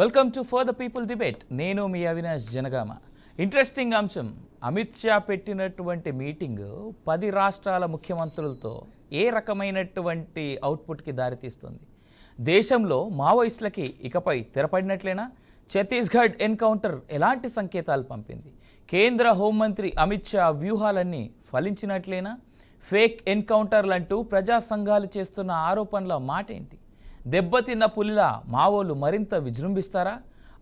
Welcome to for the people debate. నేను మీ Avinash Janagama. Interesting అంశం, అమిత్ షా పెట్టినటువంటి మీటింగ్ 10 రాష్ట్రాల ముఖ్యమంత్రులతో ఏ రకమైనటువంటి అవుట్పుట్కి దారితీస్తుంది? దేశంలో మావోయిస్టులకి ఇకపై తెరపడినట్లేనా? ఛత్తీస్గఢ్ ఎన్కౌంటర్ ఎలాంటి సంకేతాలు పంపింది? కేంద్ర హోంమంత్రి అమిత్ షా వ్యూహాలన్నీ ఫలించినట్లేనా? ఫేక్ ఎన్కౌంటర్లంటూ ప్రజా సంఘాలు చేస్తున్న ఆరోపణల మాట ఏంటి? దెబ్బతిన్న పులిలా మావోలు మరింత విజృంభిస్తారా?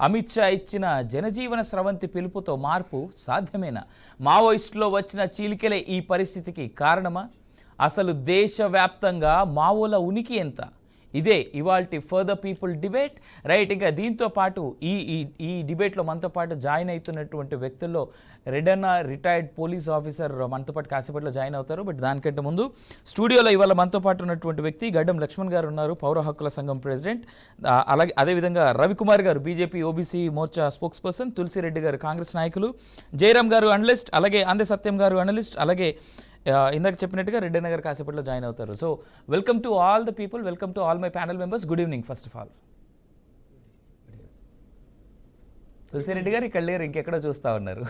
అమిత్ షా ఇచ్చిన జనజీవన స్రవంతి పిలుపుతో మార్పు సాధ్యమేనా? మావోయిస్టులో వచ్చిన చీలికలే ఈ పరిస్థితికి కారణమా? అసలు దేశవ్యాప్తంగా మావోల ఉనికి ఎంత? ఇదే ఇవాల్టి for the people debate, right. ఇంకా దీంతో పాటు ఈ డిబేట్లో మనతో పాటు జాయిన్ అవుతున్నటువంటి వ్యక్తుల్లో రెడ్డన్న రిటైర్డ్ పోలీస్ ఆఫీసర్ మనతో పాటు కాసేపట్లో జాయిన్ అవుతారు. బట్ దానికంటే ముందు స్టూడియోలో ఇవాళ మనతో పాటు ఉన్నటువంటి వ్యక్తి గడ్డం లక్ష్మణ్ గారు ఉన్నారు, పౌర హక్కుల సంఘం ప్రెసిడెంట్. అలాగే అదేవిధంగా రవికుమార్ గారు BJP OBC Morcha spokesperson, Tulasireddy గారు కాంగ్రెస్ నాయకులు, జయరామ్ గారు అనలిస్ట్, అలాగే అందే సత్యం గారు అనలిస్ట్, అలాగే ఇందాక చెప్పినట్టుగా రెడ్డన్న గారు కాసేపట్లో జాయిన్ అవుతారు. So welcome to all the people, welcome to all my panel members. Good evening. First of all Tulasireddy గారు ఇక్కడ లేరు, ఇంకెక్కడో చూస్తూ ఉన్నారు.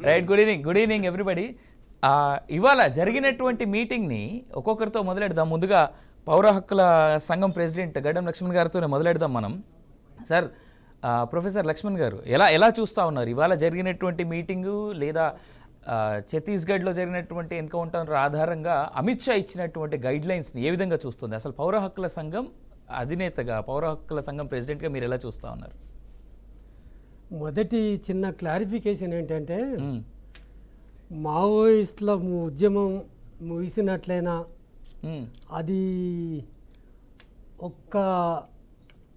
Right, good evening everybody. ఇవాళ జరిగినటువంటి మీటింగ్ని ఒక్కొక్కరితో మొదలెడదాం. ముందుగా పౌర హక్కుల సంఘం ప్రెసిడెంట్ గడ్డం లక్ష్మణ్ గారితోనే మొదలెడదాం మనం. సార్, ప్రొఫెసర్ లక్ష్మణ్ గారు ఎలా చూస్తూ ఉన్నారు ఇవాళ జరిగినటువంటి మీటింగు, లేదా ఛత్తీస్గఢ్లో జరిగినటువంటి ఎన్కౌంటర్ ఆధారంగా అమిత్ షా ఇచ్చినటువంటి గైడ్ లైన్స్ని ఏ విధంగా చూస్తుంది? అసలు పౌర హక్కుల సంఘం అధినేతగా, పౌర హక్కుల సంఘం ప్రెసిడెంట్గా మీరు ఎలా చూస్తూ ఉన్నారు? మొదటి చిన్న క్లారిఫికేషన్ ఏంటంటే, మావోయిస్టుల ఉద్యమం ముగిసినట్లయినా అది ఒక్క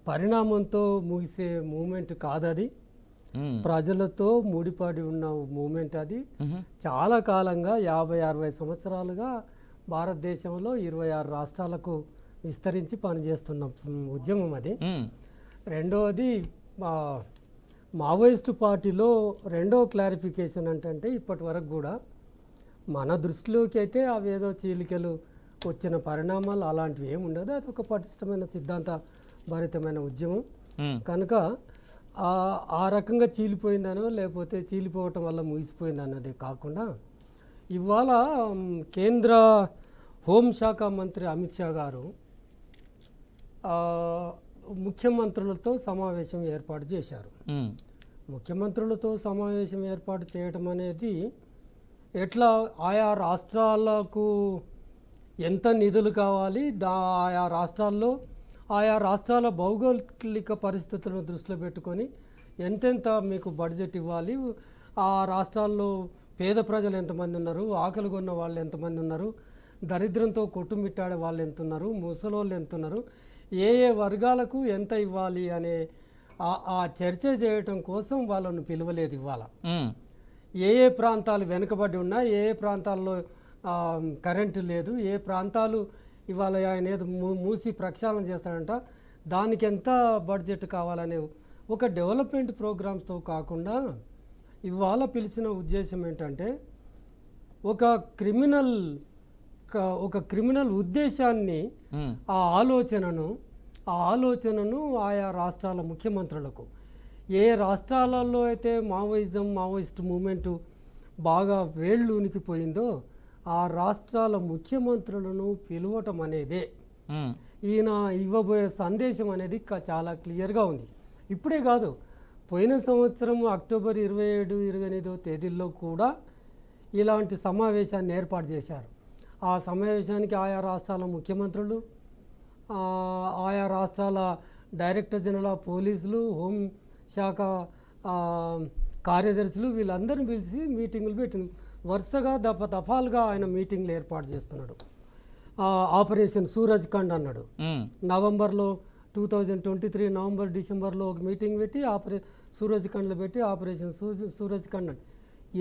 పరిణామంతో ముగిసే మూమెంట్ కాదు. అది ప్రజలతో ముడిపడి ఉన్న మూమెంట్. అది చాలా కాలంగా 50-60 సంవత్సరాలుగా భారతదేశంలో 26 రాష్ట్రాలకు విస్తరించి పనిచేస్తున్న ఉద్యమం అది. రెండవది, మావోయిస్టు పార్టీలో రెండవ క్లారిఫికేషన్ అంటే ఇప్పటి వరకు కూడా మన దృష్టిలోకి అయితే అవేదో చీలికలు వచ్చిన పరిణామాలు అలాంటివి ఏమి ఉండదు. అది ఒక పటిష్టమైన సిద్ధాంత భరితమైన ఉద్యమం కనుక ఆ రకంగా చీలిపోయిందనో లేకపోతే చీలిపోవటం వల్ల ముగిసిపోయిందన్నది కాకుండా, ఇవాళ కేంద్ర హోంశాఖ మంత్రి అమిత్ షా గారు ముఖ్యమంత్రులతో సమావేశం ఏర్పాటు చేశారు. ముఖ్యమంత్రులతో సమావేశం ఏర్పాటు చేయటం అనేది ఎట్లా, ఆయా రాష్ట్రాలకు ఎంత నిధులు కావాలి, ఆయా రాష్ట్రాల భౌగోళిక పరిస్థితులను దృష్టిలో పెట్టుకొని ఎంతెంత మీకు బడ్జెట్ ఇవ్వాలి, ఆ రాష్ట్రాల్లో పేద ప్రజలు ఎంతమంది ఉన్నారు, ఆకలి కొన్న వాళ్ళు ఎంతమంది ఉన్నారు, దరిద్రంతో కొట్టుమిట్టాడే వాళ్ళు ఎంత ఉన్నారు, ముసలోళ్ళు ఎంత ఉన్నారు, ఏ వర్గాలకు ఎంత ఇవ్వాలి అనే ఆ చర్చ చేయటం కోసం వాళ్ళను పిలవలేదు. ఇవాళ ఏ ప్రాంతాలు వెనుకబడి ఉన్నా, ఏ ప్రాంతాల్లో కరెంటు లేదు, ఏ ప్రాంతాలు ఇవాళ ఆయన ఏదో మూసి ప్రక్షాళన చేస్తాడంట, దానికి ఎంత బడ్జెట్ కావాలనే ఒక డెవలప్మెంట్ ప్రోగ్రామ్స్తో కాకుండా ఇవాళ పిలిచిన ఉద్దేశం ఏంటంటే, ఒక క్రిమినల్ ఉద్దేశాన్ని, ఆ ఆలోచనను ఆయా రాష్ట్రాల ముఖ్యమంత్రులకు, ఏ రాష్ట్రాలలో అయితే మావోయిస్ట్ మూమెంటు బాగా వేళ్ళు ఉనికిపోయిందో ఆ రాష్ట్రాల ముఖ్యమంత్రులను పిలవటం అనేదే ఈయన ఇవ్వబోయే సందేశం అనేది చాలా క్లియర్గా ఉంది. ఇప్పుడే కాదు, పోయిన సంవత్సరం అక్టోబర్ 27-28 తేదీల్లో కూడా ఇలాంటి సమావేశాన్ని ఏర్పాటు చేశారు. ఆ సమావేశానికి ఆయా రాష్ట్రాల ముఖ్యమంత్రులు, ఆయా రాష్ట్రాల డైరెక్టర్ జనరల్ ఆఫ్ పోలీసులు, హోంశాఖ కార్యదర్శులు వీళ్ళందరినీ పిలిచి మీటింగులు పెట్టింది. వరుసగా దఫాలుగా ఆయన మీటింగ్లు ఏర్పాటు చేస్తున్నాడు. ఆపరేషన్ సూరజ్ ఖండ్ అన్నాడు. నవంబర్లో 2023 నవంబర్ డిసెంబర్లో ఒక మీటింగ్ పెట్టి సూరజ్ ఖండ్లో పెట్టి ఆపరేషన్ సూరజ్ ఖండ్ అని.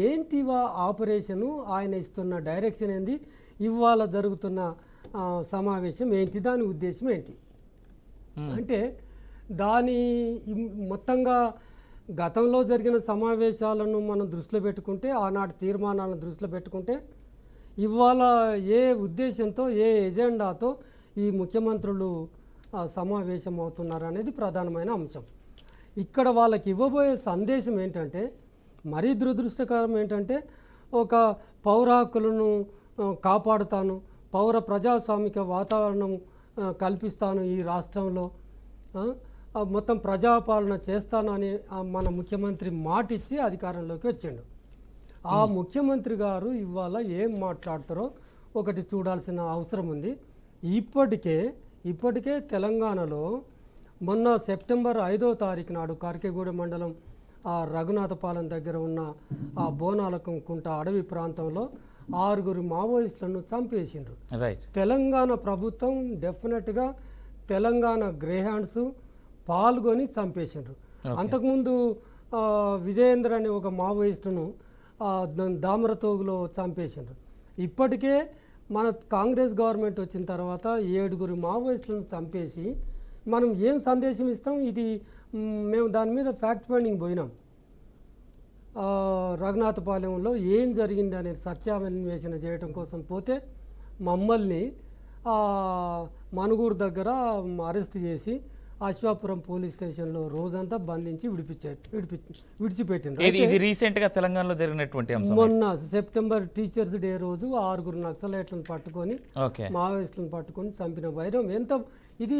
ఏంటి ఆపరేషను, ఆయన ఇస్తున్న డైరెక్షన్ ఏంది, ఇవాళ జరుగుతున్న సమావేశం ఏంటి, దాని ఉద్దేశం ఏంటి అంటే, దాని మొత్తంగా గతంలో జరిగిన సమావేశాలను మనం దృష్టిలో పెట్టుకుంటే, ఆనాటి తీర్మానాలను దృష్టిలో పెట్టుకుంటే, ఇవాళ ఏ ఉద్దేశంతో, ఏ ఎజెండాతో ఈ ముఖ్యమంత్రులు సమావేశం అవుతున్నారు అనేది ప్రధానమైన అంశం. ఇక్కడ వాళ్ళకి ఇవ్వబోయే సందేశం ఏంటంటే, మరీ దురదృష్టకరం ఏంటంటే, ఒక పౌర హక్కులను కాపాడుతాను, పౌర ప్రజాస్వామిక వాతావరణం కల్పిస్తాను ఈ రాష్ట్రంలో, మొత్తం ప్రజాపాలన చేస్తానని మన ముఖ్యమంత్రి మాట ఇచ్చి అధికారంలోకి వచ్చిండు. ఆ ముఖ్యమంత్రి గారు ఇవాళ ఏం మాట్లాడతారో ఒకటి చూడాల్సిన అవసరం ఉంది. ఇప్పటికే తెలంగాణలో మొన్న సెప్టెంబర్ 5వ తారీఖు నాడు కార్కెగూడ మండలం ఆ రఘునాథపాలెం దగ్గర ఉన్న ఆ బోనాలకుంట అడవి ప్రాంతంలో 6 మావోయిస్టులను చంపేసిండ్రు. తెలంగాణ ప్రభుత్వం డెఫినెట్గా తెలంగాణ గ్రేహాండ్స్ పాల్గొని చంపేసిండ్రు. అంతకుముందు విజయేంద్ర అనే ఒక మావోయిస్టును దామరతోగులో చంపేసిండ్రు. ఇప్పటికే మన కాంగ్రెస్ గవర్నమెంట్ వచ్చిన తర్వాత 7 మావోయిస్టులను చంపేసి మనం ఏం సందేశం ఇస్తాం? ఇది మేము దాని మీద ఫ్యాక్ట్ ఫైండింగ్ పోయినాం. రఘునాథపాలెంలో ఏం జరిగింది అనేది సత్యాన్వేషణ చేయడం కోసం పోతే మమ్మల్ని మనుగూరు దగ్గర అరెస్ట్ చేసి అశ్వాపురం పోలీస్ స్టేషన్లో రోజంతా బంధించి విడిచిపెట్టిండ్రు. ఇది రీసెంట్ గా తెలంగాణలో జరిగినటువంటి అంశం. మొన్న సెప్టెంబర్ టీచర్స్ డే రోజు 6 నక్సలైట్లను పట్టుకొని మావోయిస్టులను పట్టుకొని చంపిన వైరం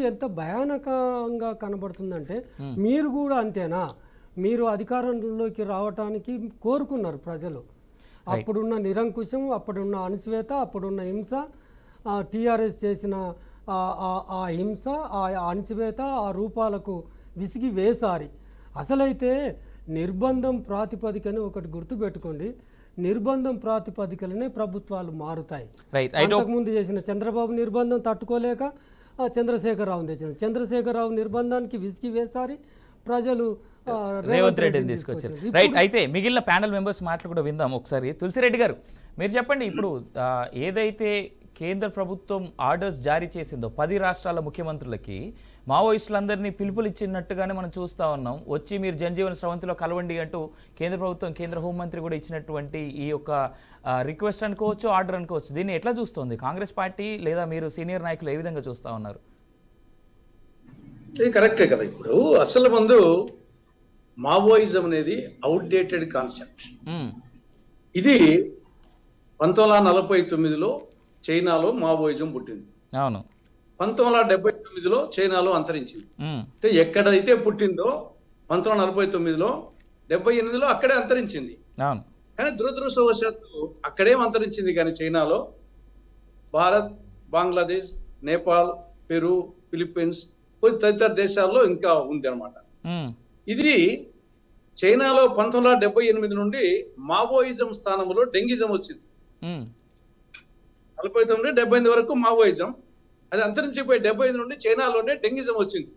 ఎంత భయానకంగా కనబడుతుందంటే, మీరు కూడా అంతేనా? మీరు అధికారంలోకి రావటానికి కోరుకున్నారు ప్రజలు. అప్పుడున్న నిరంకుశం, అప్పుడున్న అణచివేత, అప్పుడున్న హింస, టీఆర్ఎస్ చేసిన ఆ హింస, ఆ అణచివేత, ఆ రూపాలకు విసిగి వేసారి. అసలైతే నిర్బంధం ప్రాతిపదికని ఒకటి గుర్తుపెట్టుకోండి, నిర్బంధం ప్రాతిపదికలనే ప్రభుత్వాలు మారుతాయి. అంతకుముందు చేసిన చంద్రబాబు నిర్బంధం తట్టుకోలేక చంద్రశేఖరరావుని తెచ్చిన చంద్రశేఖరరావు నిర్బంధానికి విసిగి వేసారి ప్రజలు రేవంత్ రెడ్డిని తీసుకొచ్చారు. రైట్, అయితే మిగిలిన ప్యానెల్ మెంబర్స్ మాటలు కూడా విందాం ఒకసారి. తులసిరెడ్డి గారు, మీరు చెప్పండి, ఇప్పుడు ఏదైతే కేంద్ర ప్రభుత్వం ఆర్డర్స్ జారీ చేసిందో 10 రాష్ట్రాల ముఖ్యమంత్రులకి మావోయిస్టులందరినీ పిలుపులు ఇచ్చినట్టుగానే మనం చూస్తూ ఉన్నాం. వచ్చి మీరు జనజీవన స్రవంతిలో కలవండి అంటూ కేంద్ర ప్రభుత్వం, కేంద్ర హోంమంత్రి కూడా ఇచ్చినటువంటి ఈ యొక్క రిక్వెస్ట్ అనుకోవచ్చు, ఆర్డర్ అనుకోవచ్చు. దీన్ని ఎట్లా చూస్తుంది కాంగ్రెస్ పార్టీ, లేదా మీరు సీనియర్ నాయకులు ఏ విధంగా చూస్తూ ఉన్నారు? ఇది కరెక్టే కదా. ఇప్పుడు అసలు ముందు మావోయిజం అనేది అవుట్డేటెడ్ కాన్సెప్ట్. ఇది 1949లో చైనాలో మావోయిజం పుట్టింది. అవును. 1979లో చైనాలో అంతరించింది. అంటే ఎక్కడైతే పుట్టిందో 1949లో 78లో అక్కడే అంతరించింది. కానీ దురదృష్టవశాత్తు అక్కడేం అంతరించింది, కానీ చైనాలో భారత్, బంగ్లాదేశ్, నేపాల్, పెరు, ఫిలిప్పీన్స్, తదితర దేశాల్లో ఇంకా ఉంది అనమాట. ఇది చైనాలో 1978 నుండి మావోయిజం స్థానంలో డెంగిజం వచ్చింది. 49 నుండి 78 వరకు మావోయిజం, అది అంతరించిపోయి 75 నుండి చైనాలోనే డెంగిజం వచ్చింది.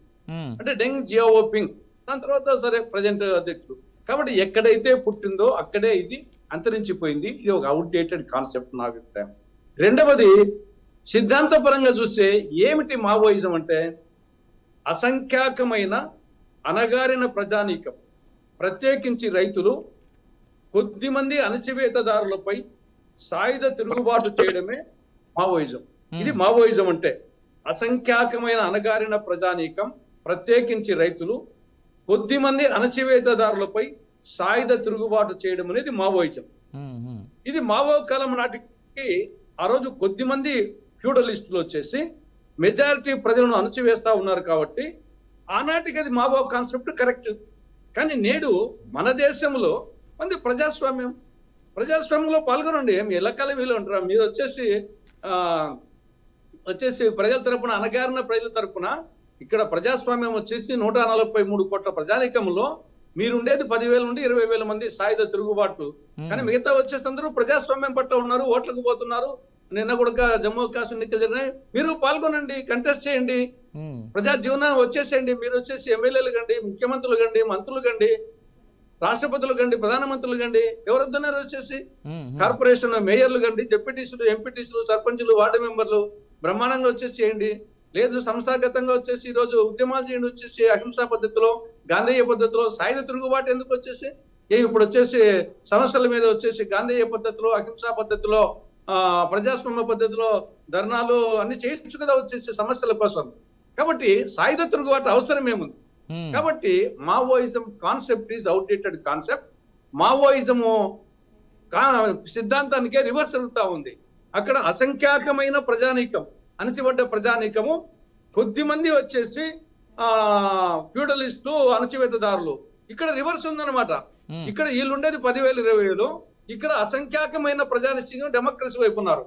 అంటే డెంగ్ జియావోపింగ్, దాని తర్వాత సరే ప్రజెంట్ అధ్యక్షుడు. కాబట్టి ఎక్కడైతే పుట్టిందో అక్కడే ఇది అంతరించిపోయింది. ఇది ఒక అవుట్డేటెడ్ కాన్సెప్ట్ నా అభిప్రాయం. రెండవది, సిద్ధాంతపరంగా చూస్తే ఏమిటి మావోయిజం అంటే, అసంఖ్యాకమైన అణగారిన ప్రజానీకం, ప్రత్యేకించి రైతులు, కొద్దిమంది అణచివేతదారులపై సాయుధ తిరుగుబాటు చేయడమే మావోయిజం. ఇది మావోయిజం అంటే అసంఖ్యాకమైన అణగారిన ప్రజానీకం, ప్రత్యేకించి రైతులు, కొద్దిమంది అణచివేతదారులపై సాయుధ తిరుగుబాటు చేయడం అనేది మావోయిజం. ఇది మావో కాలం నాటికి ఆ రోజు కొద్దిమంది ఫ్యూడలిస్టులు వచ్చేసి మెజారిటీ ప్రజలను అణచివేస్తా ఉన్నారు కాబట్టి ఆనాటికి అది మావో కాన్సెప్ట్ కరెక్ట్. కానీ నేడు మన దేశంలో మంది ప్రజాస్వామ్యంలో పాల్గొనండి, ఏమి ఎల్లకాల వీలు ఉంటారా? మీరు వచ్చేసి ప్రజల తరపున, అణగారిన ప్రజల తరపున ఇక్కడ ప్రజాస్వామ్యం వచ్చేసి 143 కోట్ల ప్రజానీకంలో మీరుండేది 10,000 నుండి 20,000 మంది సాయుధ తిరుగుబాటు. కానీ మిగతా వచ్చేసి అందరూ ప్రజాస్వామ్యం పట్ల ఉన్నారు, ఓట్లకు పోతున్నారు. నిన్న కూడా జమ్మూ కాశ్మీర్ ఎన్నికలు జరిగినాయి, మీరు పాల్గొనండి, కంటెస్ట్ చేయండి, ప్రజా జీవనం వచ్చేసేయండి. మీరు వచ్చేసి ఎమ్మెల్యేలు కండి, ముఖ్యమంత్రులు కండి, మంత్రులు కండి, రాష్ట్రపతులు కండి, ప్రధానమంత్రులు కండి, ఎవరొద్దన్నారు వచ్చేసి కార్పొరేషన్ మేయర్లు కండి, డిప్యూటీసులు, ఎంపీటీసులు, సర్పంచులు, వార్డు మెంబర్లు బ్రహ్మాండంగా వచ్చేసి చేయండి. లేదు సంస్థాగతంగా వచ్చేసి ఈ రోజు ఉద్యమాలు చేయండి, వచ్చేసి అహింసా పద్ధతిలో, గాంధేయ పద్ధతిలో. సాయుధ తిరుగుబాటు ఎందుకు వచ్చేసి ఇప్పుడు వచ్చేసి సమస్యల మీద వచ్చేసి గాంధేయ పద్ధతిలో, అహింసా పద్ధతిలో, ప్రజాస్వామ్య పద్ధతిలో ధర్నాలు అన్ని చేయొచ్చు కదా వచ్చేసి సమస్యల కోసం. కాబట్టి సాయుధ తిరుగుబాటు అవసరం ఏముంది? కాబట్టి Maoism concept is outdated concept. Maoism సిద్ధాంతానికే రివర్స్ అవుతా ఉంది. అక్కడ అసంఖ్యాకమైన ప్రజానీకం, అణచిపడ్డ ప్రజానీకము, కొద్ది మంది వచ్చేసి ఫ్యూడలిస్టు, అణచివేతదారులు. ఇక్కడ రివర్స్ ఉందన్నమాట. ఇక్కడ వీళ్ళు ఉండేది 10,000 20,000, ఇక్కడ అసంఖ్యాకమైన ప్రజానిశ్చయం డెమోక్రసీ వైపు ఉన్నారు.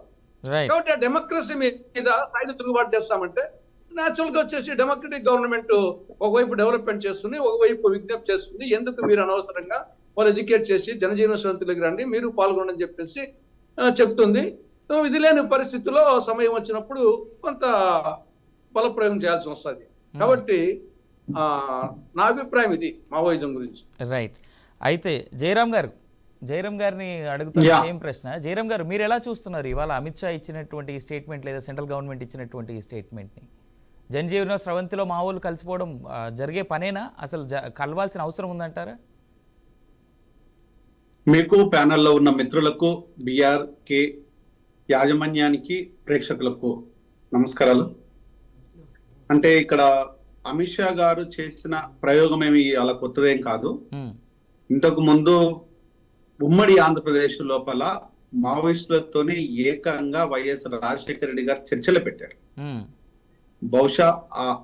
కాబట్టి ఆ డెమోక్రసీ మీద సాయుధ తిరుగుబాటు చేస్తామంటే న్యాచురల్ గా వచ్చేసి డెమోక్రటిక్ గవర్నమెంట్ ఒకవైపు డెవలప్మెంట్ చేస్తుంది, ఒకవైపు విజ్ఞప్తి చేస్తుంది. ఎందుకు మీరు అనవసరంగా వాళ్ళు ఎడ్యుకేట్ చేసి జనజీవన స్రవంతిలోకి రండి, మీరు పాల్గొనని చెప్పేసి చెప్తుంది. ఇది లేని పరిస్థితుల్లో సమయం వచ్చినప్పుడు కొంత బలప్రయోగం చేయాల్సి వస్తుంది. కాబట్టి నా అభిప్రాయం ఇది మావోయిజం గురించి. రైట్. అయితే జయరాం గారిని అడుగుతున్న సేమ్ ప్రశ్న. జయరాం గారు, మీరు ఎలా చూస్తున్నారు ఇవాళ అమిత్ షా ఇచ్చినటువంటి ఈ స్టేట్మెంట్ లేదా సెంట్రల్ గవర్నమెంట్ ఇచ్చినటువంటి ఈ స్టేట్మెంట్ని? జనజీవన స్రవంతిలో మావోలు కలిసిపోవడం జరిగే పనేనా? అసలు కలవాల్సిన అవసరం ఉందంటారా? మీకు ప్యానెల్లో ఉన్న మిత్రులకు, బిఆర్కే యాజమాన్యానికి, ప్రేక్షకులకు నమస్కారాలు. అంటే ఇక్కడ అమిత్ షా గారు చేసిన ప్రయోగం ఏమి అలా కొత్తదేం కాదు. ఇంతకు ముందు ఉమ్మడి ఆంధ్రప్రదేశ్ లోపల మావోయిస్టులతోనే ఏకంగా వైఎస్ రాజశేఖర రెడ్డి గారు చర్చలు పెట్టారు. బహుశా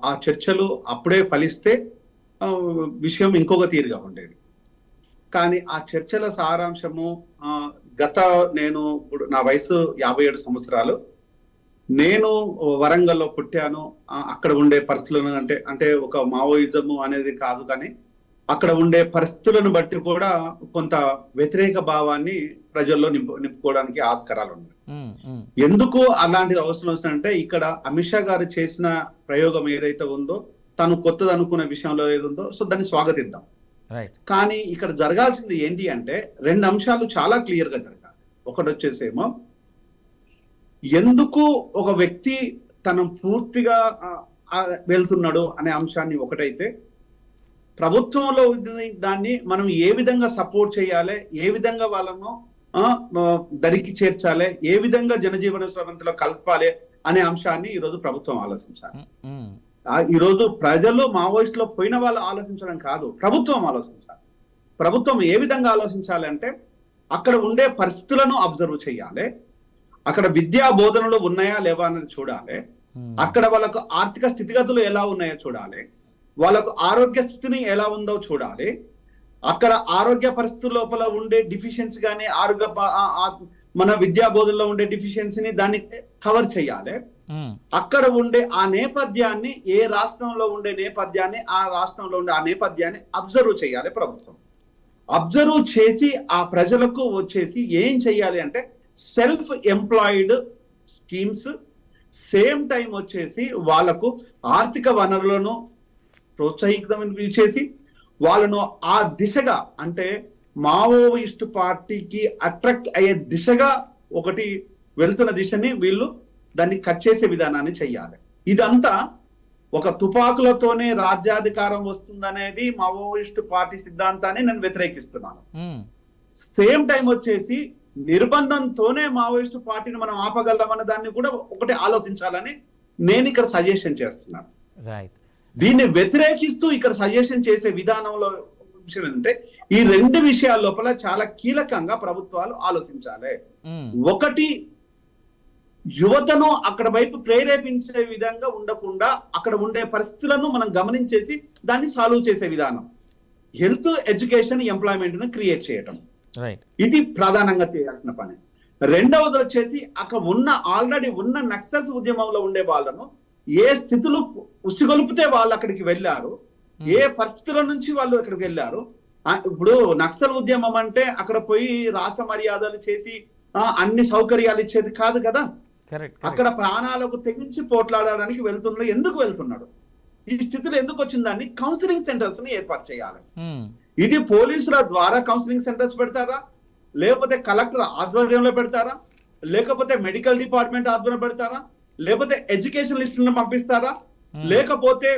ఆ చర్చలు అప్పుడే ఫలిస్తే విషయం ఇంకొక తీరుగా ఉండేది. కానీ ఆ చర్చల సారాంశము నేను ఇప్పుడు నా వయసు 57 సంవత్సరాలు. నేను వరంగల్లో పుట్టాను. అక్కడ ఉండే పరిస్థితులను అంటే ఒక మావోయిజము అనేది కాదు, కానీ అక్కడ ఉండే పరిస్థితులను బట్టి కూడా కొంత వ్యతిరేక భావాన్ని ప్రజల్లో నింపుకోవడానికి ఆస్కారాలు ఉన్నాయి. ఎందుకు అలాంటిది అవసరం వస్తుందంటే, ఇక్కడ అమిత్ షా గారు చేసిన ప్రయోగం ఏదైతే ఉందో, తను కొత్తది అనుకున్న విషయంలో ఏది ఉందో, సో దాన్ని స్వాగతిద్దాం. కానీ ఇక్కడ జరగాల్సింది ఏంటి అంటే 2 అంశాలు చాలా క్లియర్ గా జరగాలి. ఒకటి వచ్చేసేమో, ఎందుకు ఒక వ్యక్తి తను పూర్తిగా వెళ్తున్నాడు అనే అంశాన్ని ఒకటైతే, ప్రభుత్వంలో దాన్ని మనం ఏ విధంగా సపోర్ట్ చేయాలి, ఏ విధంగా వాళ్ళను దరికి చేర్చాలి, ఏ విధంగా జనజీవన స్రవంతిలో కలపాలి అనే అంశాన్ని ఈరోజు ప్రభుత్వం ఆలోచించాలి. ఈరోజు ప్రజలు మావోయిస్టులో పోయిన వాళ్ళు ఆలోచించడం కాదు, ప్రభుత్వం ఆలోచించాలి. ప్రభుత్వం ఏ విధంగా ఆలోచించాలి అంటే, అక్కడ ఉండే పరిస్థితులను అబ్జర్వ్ చేయాలి, అక్కడ విద్యా బోధనలు ఉన్నాయా లేవా అనేది చూడాలి, అక్కడ వాళ్ళకు ఆర్థిక స్థితిగతులు ఎలా ఉన్నాయో చూడాలి, వాళ్ళకు ఆరోగ్య స్థితిని ఎలా ఉందో చూడాలి, అక్కడ ఆరోగ్య పరిస్థితుల లోపల ఉండే డిఫిషియన్సీ కానీ మన విద్యా బోధనలో ఉండే డిఫిషియన్సీని దాన్ని కవర్ చేయాలి. అక్కడ ఉండే ఆ నేపథ్యాన్ని, ఏ రాష్ట్రంలో ఉండే నేపథ్యాన్ని, ఆ రాష్ట్రంలో ఉండే ఆ నేపథ్యాన్ని అబ్జర్వ్ చేయాలి ప్రభుత్వం. అబ్జర్వ్ చేసి ఆ ప్రజలకు వచ్చేసి ఏం చేయాలి అంటే, self employed schemes, same time వచ్చేసి వాళ్ళకు ఆర్థిక వనరులను ప్రోత్సహితం చేసి వాళ్ళను ఆ దిశగా, అంటే మావోయిస్టు పార్టీకి అట్రాక్ట్ అయ్యే దిశగా ఒకటి వెళ్తున్న దిశని వీళ్ళు దాన్ని కట్ చేసే విధానాన్ని చెయ్యాలి. ఇదంతా ఒక తుపాకులతోనే రాజ్యాధికారం వస్తుందనేది మావోయిస్టు పార్టీ సిద్ధాంతాన్ని నేను వ్యతిరేకిస్తున్నాను. సేమ్ టైం వచ్చేసి నిర్బంధంతోనే మావోయిస్టు పార్టీని మనం ఆపగలమన్న దాన్ని కూడా ఒకటి ఆలోచించాలని నేను ఇక్కడ సజెషన్ చేస్తున్నాను. దీన్ని వ్యతిరేకిస్తూ ఇక్కడ సజెషన్ చేసే విధానంలో విషయం ఏంటంటే, ఈ 2 విషయాల లోపల చాలా కీలకంగా ప్రభుత్వాలు ఆలోచించాలి. ఒకటి, యువతను అక్కడ వైపు ప్రేరేపించే విధంగా ఉండకుండా అక్కడ ఉండే పరిస్థితులను మనం గమనించేసి దాన్ని సాల్వ్ చేసే విధానం. హెల్త్, ఎడ్యుకేషన్, ఎంప్లాయ్మెంట్ ను క్రియేట్ చేయటం, ఇది ప్రధానంగా చేయాల్సిన పని. రెండవది వచ్చేసి, అక్కడ ఆల్రెడీ ఉన్న నక్సల్స్ ఉద్యమంలో ఉండే వాళ్ళను ఏ స్థితులు ఉసిగొలుపుతే వాళ్ళు అక్కడికి వెళ్ళారు, ఏ పరిస్థితుల నుంచి వాళ్ళు అక్కడికి వెళ్ళారు. ఇప్పుడు నక్సల్ ఉద్యమం అంటే అక్కడ పోయి రాష్ట్ర మర్యాదలు చేసి అన్ని సౌకర్యాలు ఇచ్చేది కాదు కదా. అక్కడ ప్రాణాలకు తెగించి పోట్లాడడానికి ఎందుకు వెళ్తున్నాడు, ఈ స్థితిలో ఎందుకు వచ్చిందని కౌన్సిలింగ్ సెంటర్స్ ని ఏర్పాటు చేయాలి. ఇది పోలీసుల ద్వారా కౌన్సిలింగ్ సెంటర్స్ పెడతారా, లేకపోతే కలెక్టర్ ఆధ్వర్యంలో పెడతారా, లేకపోతే మెడికల్ డిపార్ట్మెంట్ ఆధ్వర్యంలో పెడతారా, లేకపోతే ఎడ్యుకేషనలిస్టులను పంపిస్తారా, లేకపోతే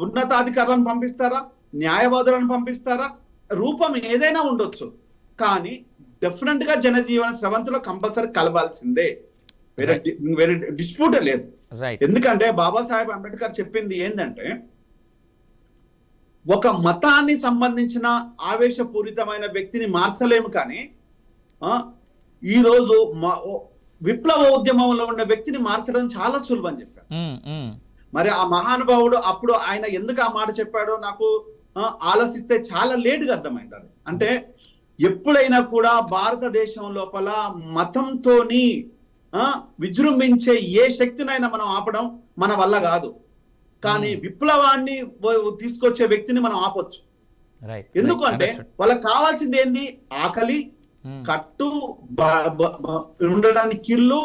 ఉన్నతాధికారులను పంపిస్తారా, న్యాయవాదులను పంపిస్తారా, రూపం ఏదైనా ఉండొచ్చు. కానీ డెఫినెట్ గా జనజీవన స్రవంతిలో కంపల్సరీ కలవాల్సిందే. వేరే డిస్ప్యూటే లేదు. రైట్. ఎందుకంటే బాబాసాహెబ్ అంబేద్కర్ చెప్పింది ఏంటంటే, ఒక మతాన్ని సంబంధించిన ఆవేశపూరితమైన వ్యక్తిని మార్చలేము, కానీ ఈ రోజు విప్లవ ఉద్యమంలో ఉన్న వ్యక్తిని మార్చడం చాలా సులభం అని చెప్పారు. మరి ఆ మహానుభావుడు అప్పుడు ఆయన ఎందుకు ఆ మాట చెప్పాడో నాకు ఆలోచిస్తే చాలా లేటుగా అర్థమైంది. అది అంటే ఎప్పుడైనా కూడా భారతదేశం లోపల మతంతోని విజృంభించే ఏ శక్తినైనా మనం ఆపడం మన వల్ల కాదు, కానీ విప్లవాన్ని తీసుకొచ్చే వ్యక్తిని మనం ఆపొచ్చు. ఎందుకు అంటే వాళ్ళకి కావాల్సింది ఏంది? ఆకలి, కట్టు, ఉండడానికి ఇల్లు,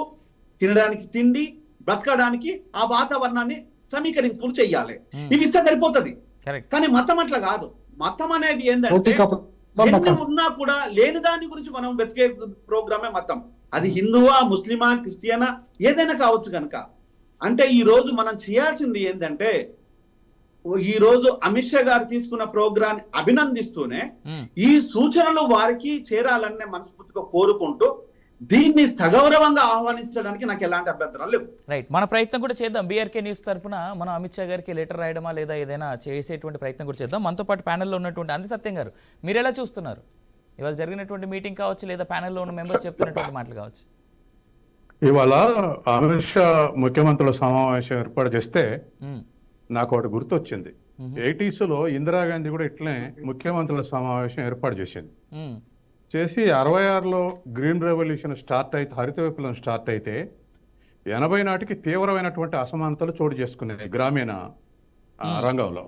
తినడానికి తిండి, బ్రతకడానికి ఆ వాతావరణాన్ని సమీకరింపులు చెయ్యాలి. ఇవి ఇస్తే సరిపోతుంది. కానీ మతం అట్లా కాదు. మతం అనేది ఏంటంటే ఎన్ని ఉన్నా కూడా లేని దాని గురించి మనం వెతికే ప్రోగ్రామే మతం. అది హిందువా, ముస్లిమా, క్రిస్టియనా ఏదైనా కావచ్చు. కనుక అంటే ఈ రోజు మనం చేయాల్సింది ఏంటంటే, ఈ రోజు అమిత్ షా గారు తీసుకున్న ప్రోగ్రామ్ అభినందిస్తూనే ఈ సూచనలు వారికి చేరాలనే మనస్ఫూర్తిగా కోరుకుంటూ దీన్ని సగౌరవంగా ఆహ్వానించడానికి నాకు ఎలాంటి అభ్యంతరాలు లేవు. రైట్, మన ప్రయత్నం కూడా చేద్దాం. బీఆర్కే న్యూస్ తరఫున మనం అమిత్ షా గారికి లెటర్ రాయడమా లేదా ఏదైనా చేసేటువంటి ప్రయత్నం కూడా చేద్దాం. మనతో పాటు ప్యానెల్లో ఉన్నటువంటి అంది సత్యం గారు, మీరు ఎలా చూస్తున్నారు? ఇవాళ జరిగినటువంటి మీటింగ్ కావచ్చు, లేదా ప్యానెల్లో ఉన్న మెంబర్స్ చెప్తున్నటువంటి మాటలు కావచ్చు. ఇవాళ అమిత్ షా ముఖ్యమంత్రుల సమావేశం ఏర్పాటు చేస్తే నాకు ఒకటి గుర్తొచ్చింది. 80s లో ఇందిరాగాంధీ కూడా ఇట్లనే ముఖ్యమంత్రుల సమావేశం ఏర్పాటు చేసింది. చేసి 66లో గ్రీన్ రెవల్యూషన్ స్టార్ట్ అయితే, హరిత విప్లవం స్టార్ట్ అయితే 80 నాటికి తీవ్రమైనటువంటి అసమానతలు చోటు చేసుకున్నాయి గ్రామీణ రంగంలో.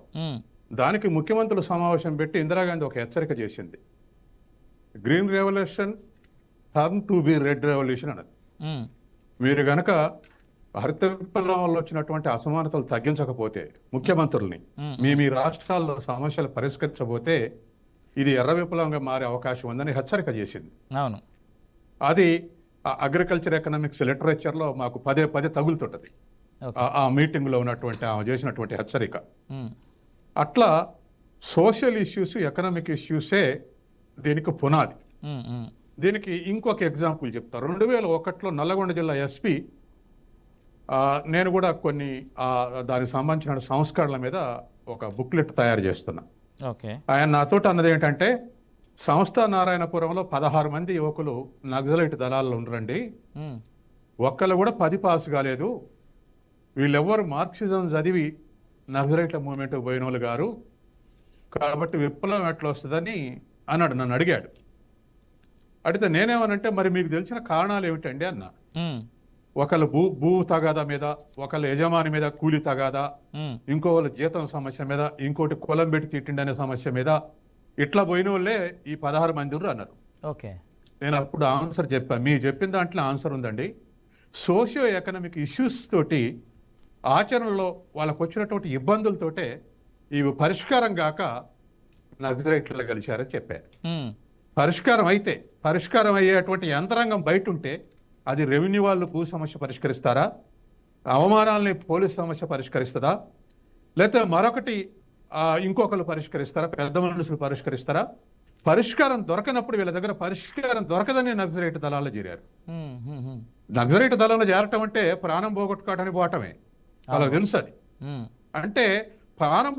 దానికి ముఖ్యమంత్రుల సమావేశం పెట్టి ఇందిరాగాంధీ ఒక హెచ్చరిక చేసింది. Green revolution turn to be red revolution అన్నది. మీరు గనక హరిత విప్లవం వల్ల వచ్చినటువంటి అసమానతలు తగ్గించకపోతే, ముఖ్యమంత్రుల్ని మీ రాష్ట్రాల్లో సమస్యలు పరిష్కరించబోతే ఇది ఎర్ర విప్లవంగా మారే అవకాశం ఉందని హెచ్చరిక చేసింది. అవును, అది అగ్రికల్చర్ ఎకనామిక్స్ లిటరేచర్లో మాకు పదే తగులుతుంటది ఆ మీటింగ్లో ఉన్నటువంటి ఆమె చేసినటువంటి హెచ్చరిక. అట్లా సోషల్ ఇష్యూస్, ఎకనామిక్ ఇష్యూసే దీనికి పునాది. దీనికి ఇంకొక ఎగ్జాంపుల్ చెప్తా. 2001లో నల్లగొండ జిల్లా ఎస్పీ, నేను కూడా కొన్ని దానికి సంబంధించిన సంస్కరణల మీద ఒక బుక్లెట్ తయారు చేస్తున్నా. ఆయన నాతో అన్నది ఏంటంటే, సంస్థ నారాయణపురంలో 16 మంది యువకులు నక్సలైట్ దళాల్లో ఉండరండి, ఒక్కళ్ళు కూడా 10 పాస్ కాలేదు, వీళ్ళెవ్వరు మార్క్సిజం చదివి నక్సలైట్ల మూవ్మెంట్ పోయిన వాళ్ళు గారు, కాబట్టి విప్లవం ఎట్లా వస్తుందని అన్నాడు. నన్ను అడిగాడు. అడిగితే నేనేమనంటే, మరి మీకు తెలిసిన కారణాలు ఏమిటండి అన్నా. ఒకళ్ళు భూ తగాదా మీద, ఒకళ్ళు యజమాని మీద కూలి తగాదా, ఇంకో వాళ్ళ జీతం సమస్య మీద, ఇంకోటి కులం పెట్టి తిట్టిండి అనే సమస్య మీద, ఇట్లా పోయిన వాళ్ళే ఈ 16 మంది అన్నారు. నేను అప్పుడు ఆన్సర్ చెప్పాను. మీరు చెప్పిన దాంట్లో ఆన్సర్ ఉందండి. సోషియో ఎకనామిక్ ఇష్యూస్ తోటి ఆచరణలో వాళ్ళకు వచ్చినటువంటి ఇబ్బందులతోటే ఇవి పరిష్కారం కాక నక్సలైట్లు కలిశారని చెప్పారు. పరిష్కారం అయ్యేటువంటి యంత్రాంగం బయట ఉంటే అది రెవెన్యూ వాళ్ళు భూ సమస్య పరిష్కరిస్తారా, అవమానాలని పోలీస్ సమస్య పరిష్కరిస్తుందా, లేకపోతే మరొకటి ఇంకొకరు పరిష్కరిస్తారా, పెద్ద మనుషులు పరిష్కరిస్తారా? పరిష్కారం దొరకనప్పుడు వీళ్ళ దగ్గర పరిష్కారం దొరకదని నక్సలైట్ దళాల్లో చేరారు. నక్సలైట్ దళాల్లో చేరటం అంటే ప్రాణం పోగొట్టుకోవడానికి పోవటమే, వాళ్ళకి తెలుసు. అది అంటే ప్రాణం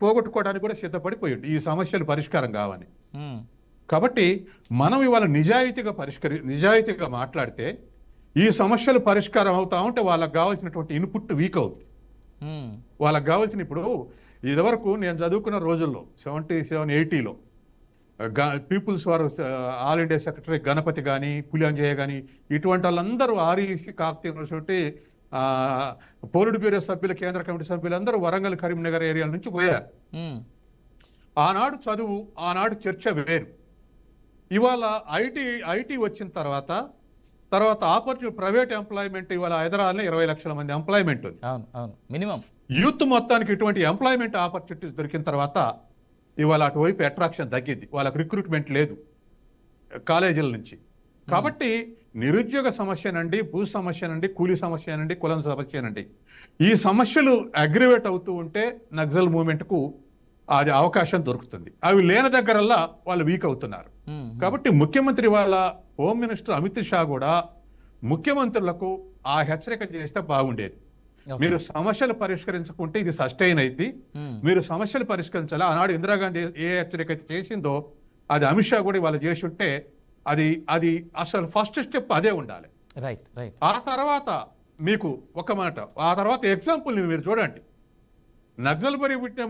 పోగొట్టుకోవడానికి కూడా సిద్ధపడిపోయింది ఈ సమస్యలు పరిష్కారం కావని. కాబట్టి మనం ఇవాళ నిజాయితీగా మాట్లాడితే ఈ సమస్యలు పరిష్కారం అవుతా ఉంటే వాళ్ళకి కావాల్సినటువంటి ఇన్పుట్ వీక్ అవుతుంది. వాళ్ళకి కావాల్సిన, ఇప్పుడు ఇదివరకు నేను చదువుకున్న రోజుల్లో 77, 80లో పీపుల్స్ వారు ఆల్ ఇండియా సెక్రటరీ గణపతి కానీ, పులింజయ్య కానీ, ఇటువంటి వాళ్ళందరూ REC, Kakatiya university polit bureau సభ్యులు, కేంద్ర కమిటీ సభ్యులందరూ వరంగల్, కరీంనగర్ ఏరియాల నుంచి పోయారు. ఆనాడు చదువు, ఆనాడు చర్చ వేరు. ఇవాళ ఐటీ వచ్చిన తర్వాత ఆపర్చునిటీ, ప్రైవేట్ ఎంప్లాయ్మెంట్ ఇవాళ హైదరాబాద్లో 20 లక్షల మంది ఎంప్లాయ్మెంట్ ఉంది. మినిమం యూత్ మొత్తానికి ఇటువంటి ఎంప్లాయ్మెంట్ ఆపర్చునిటీస్ దొరికిన తర్వాత ఇవాళ అటువైపు అట్రాక్షన్ తగ్గింది, వాళ్ళకి రిక్రూట్మెంట్ లేదు కాలేజీల నుంచి. కాబట్టి నిరుద్యోగ సమస్యనండి, భూ సమస్యనండి, కూలీ సమస్యనండి, కులం సమస్యనండి, ఈ సమస్యలు అగ్రివేట్ అవుతూ ఉంటే నక్సల్ మూవ్మెంట్కు అది అవకాశం దొరుకుతుంది. అవి లేని దగ్గరల్లా వాళ్ళు వీక్ అవుతున్నారు. కాబట్టి ముఖ్యమంత్రి వాళ్ళ హోమ్ మినిస్టర్ అమిత్ షా కూడా ముఖ్యమంత్రులకు ఆ హెచ్చరిక చేస్తే బాగుండేది. మీరు సమస్యలు పరిష్కరించుకుంటే ఇది సస్టైన్ అయితే మీరు సమస్యలు పరిష్కరించాలి. ఆనాడు ఇందిరాగాంధీ ఏ హెచ్చరిక అయితే చేసిందో అది అమిత్ షా కూడా ఇవాళ చేసి ఉంటే అది అసలు ఫస్ట్ స్టెప్ అదే ఉండాలి. Right right. ఆ తర్వాత మీకు ఒక మాట, ఆ తర్వాత ఎగ్జాంపుల్ మీరు చూడండి. నక్సల్బరీ పుట్టిన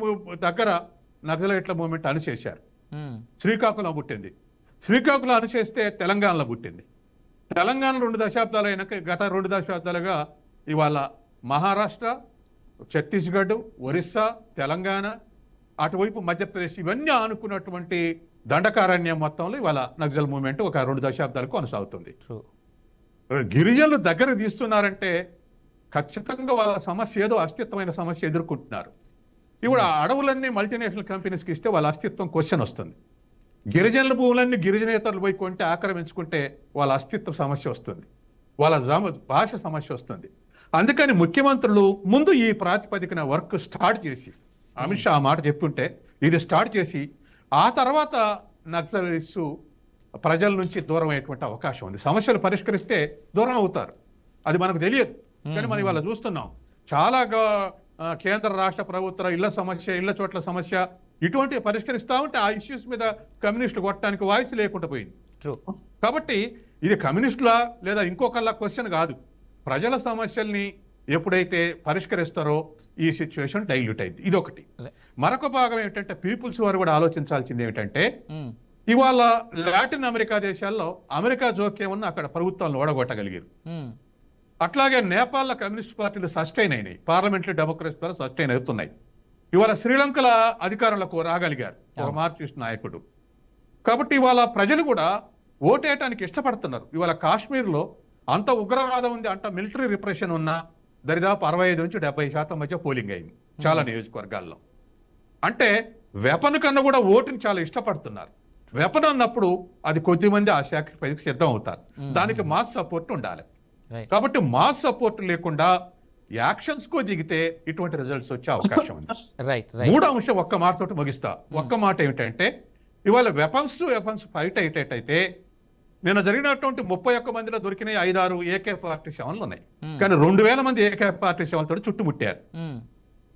దగ్గర నక్సలైట్ల మూవ్మెంట్ అణిచేశారు. శ్రీకాకుళం పుట్టింది. శ్రీకాకుళం అణిచేస్తే తెలంగాణలో పుట్టింది. తెలంగాణ 2 దశాబ్దాలు అయినాక గత 2 దశాబ్దాలుగా ఇవాళ మహారాష్ట్ర, ఛత్తీస్గఢ్, ఒరిస్సా, తెలంగాణ, అటువైపు మధ్యప్రదేశ్ ఇవన్నీ ఆనుకున్నటువంటి దండకారణ్యం మొత్తంలో ఇవాళ నక్సల్ మూవ్మెంట్ ఒక 2 దశాబ్దాలు కొనసాగుతుంది. గిరిజనులు దగ్గర తీస్తున్నారంటే ఖచ్చితంగా వాళ్ళ సమస్య ఏదో అస్తిత్వమైన సమస్య ఎదుర్కొంటున్నారు. ఇప్పుడు ఆ అడవులన్నీ మల్టీనేషనల్ కంపెనీస్కి ఇస్తే వాళ్ళ అస్తిత్వం క్వశ్చన్ వస్తుంది. గిరిజనుల భూములన్నీ గిరిజనేతరులు పోయి కొంటే ఆక్రమించుకుంటే వాళ్ళ అస్తిత్వ సమస్య వస్తుంది, వాళ్ళ భాష సమస్య వస్తుంది. అందుకని ముఖ్యమంత్రులు ముందు ఈ ప్రాతిపదికన వర్క్ స్టార్ట్ చేసి, అమిత్ షా ఆ మాట చెప్తుంటే ఇది స్టార్ట్ చేసి ఆ తర్వాత నక్సలైట్స్ ప్రజల నుంచి దూరం అయ్యేటువంటి అవకాశం ఉంది. సమస్యలు పరిష్కరిస్తే దూరం అవుతారు, అది మనకు తెలియదు. కానీ మనం ఇవాళ చూస్తున్నాం చాలా కేంద్ర రాష్ట్ర ప్రభుత్వ ఇళ్ల చోట్ల సమస్య ఇటువంటి పరిష్కరిస్తా ఉంటే ఆ ఇష్యూస్ మీద కమ్యూనిస్టులు కొట్టడానికి వాయిస్ లేకుండా పోయింది. కాబట్టి ఇది కమ్యూనిస్టులా లేదా ఇంకొకళ్ళ క్వశ్చన్ కాదు. ప్రజల సమస్యల్ని ఎప్పుడైతే పరిష్కరిస్తారో ఈ సిచ్యువేషన్ డైల్యూట్ అయింది. ఇది ఒకటి. మరొక భాగం ఏమిటంటే పీపుల్స్ వారు కూడా ఆలోచించాల్సింది ఏమిటంటే ఇవాళ లాటిన్ అమెరికా దేశాల్లో అమెరికా జోక్యం ఉన్న అక్కడ ప్రభుత్వాలను ఓడగొట్టగలిగారు. అట్లాగే నేపాల్లో కమ్యూనిస్ట్ పార్టీలు సస్టైన్ అయినాయి, పార్లమెంటరీ డెమోక్రసీ ద్వారా సస్టైన్ అవుతున్నాయి. ఇవాళ శ్రీలంకల అధికారంలోకి రాగలిగారు ఒక మార్క్సిస్ట్ నాయకుడు. కాబట్టి ఇవాళ ప్రజలు కూడా ఓటేయటానికి ఇష్టపడుతున్నారు. ఇవాళ కాశ్మీర్లో అంత ఉగ్రవాదం ఉంది, అంత మిలిటరీ రిప్రెషన్ ఉన్నా దరిదాపు 65 నుంచి 70% మధ్య పోలింగ్ అయింది చాలా నియోజకవర్గాల్లో. అంటే వెపన్ కన్నా కూడా ఓటుని చాలా ఇష్టపడుతున్నారు. వెపన్ అన్నప్పుడు అది కొద్దిమంది ఆ సాక్రిఫైస్కి సిద్ధం అవుతారు. దానికి మాస్ సపోర్ట్ ఉండాలి. కాబట్టి మాస్ సపోర్ట్ లేకుండా యాక్షన్స్ కు దిగితే ఇటువంటి రిజల్ట్స్ వచ్చే అవకాశం ఉంది. మూడో అంశం ఒక్క మాటతో ముగిస్తా. ఒక్క మాట ఏమిటంటే ఇవాళ వెపన్స్ టు వెపన్స్ ఫైట్ అయ్యేటట్టయితే నిన్న జరిగినటువంటి 31 మందిలో దొరికినాయి 5-6 AK-47 ఉన్నాయి. కానీ 2000 మంది AK-47 తోటి చుట్టుముట్టారు.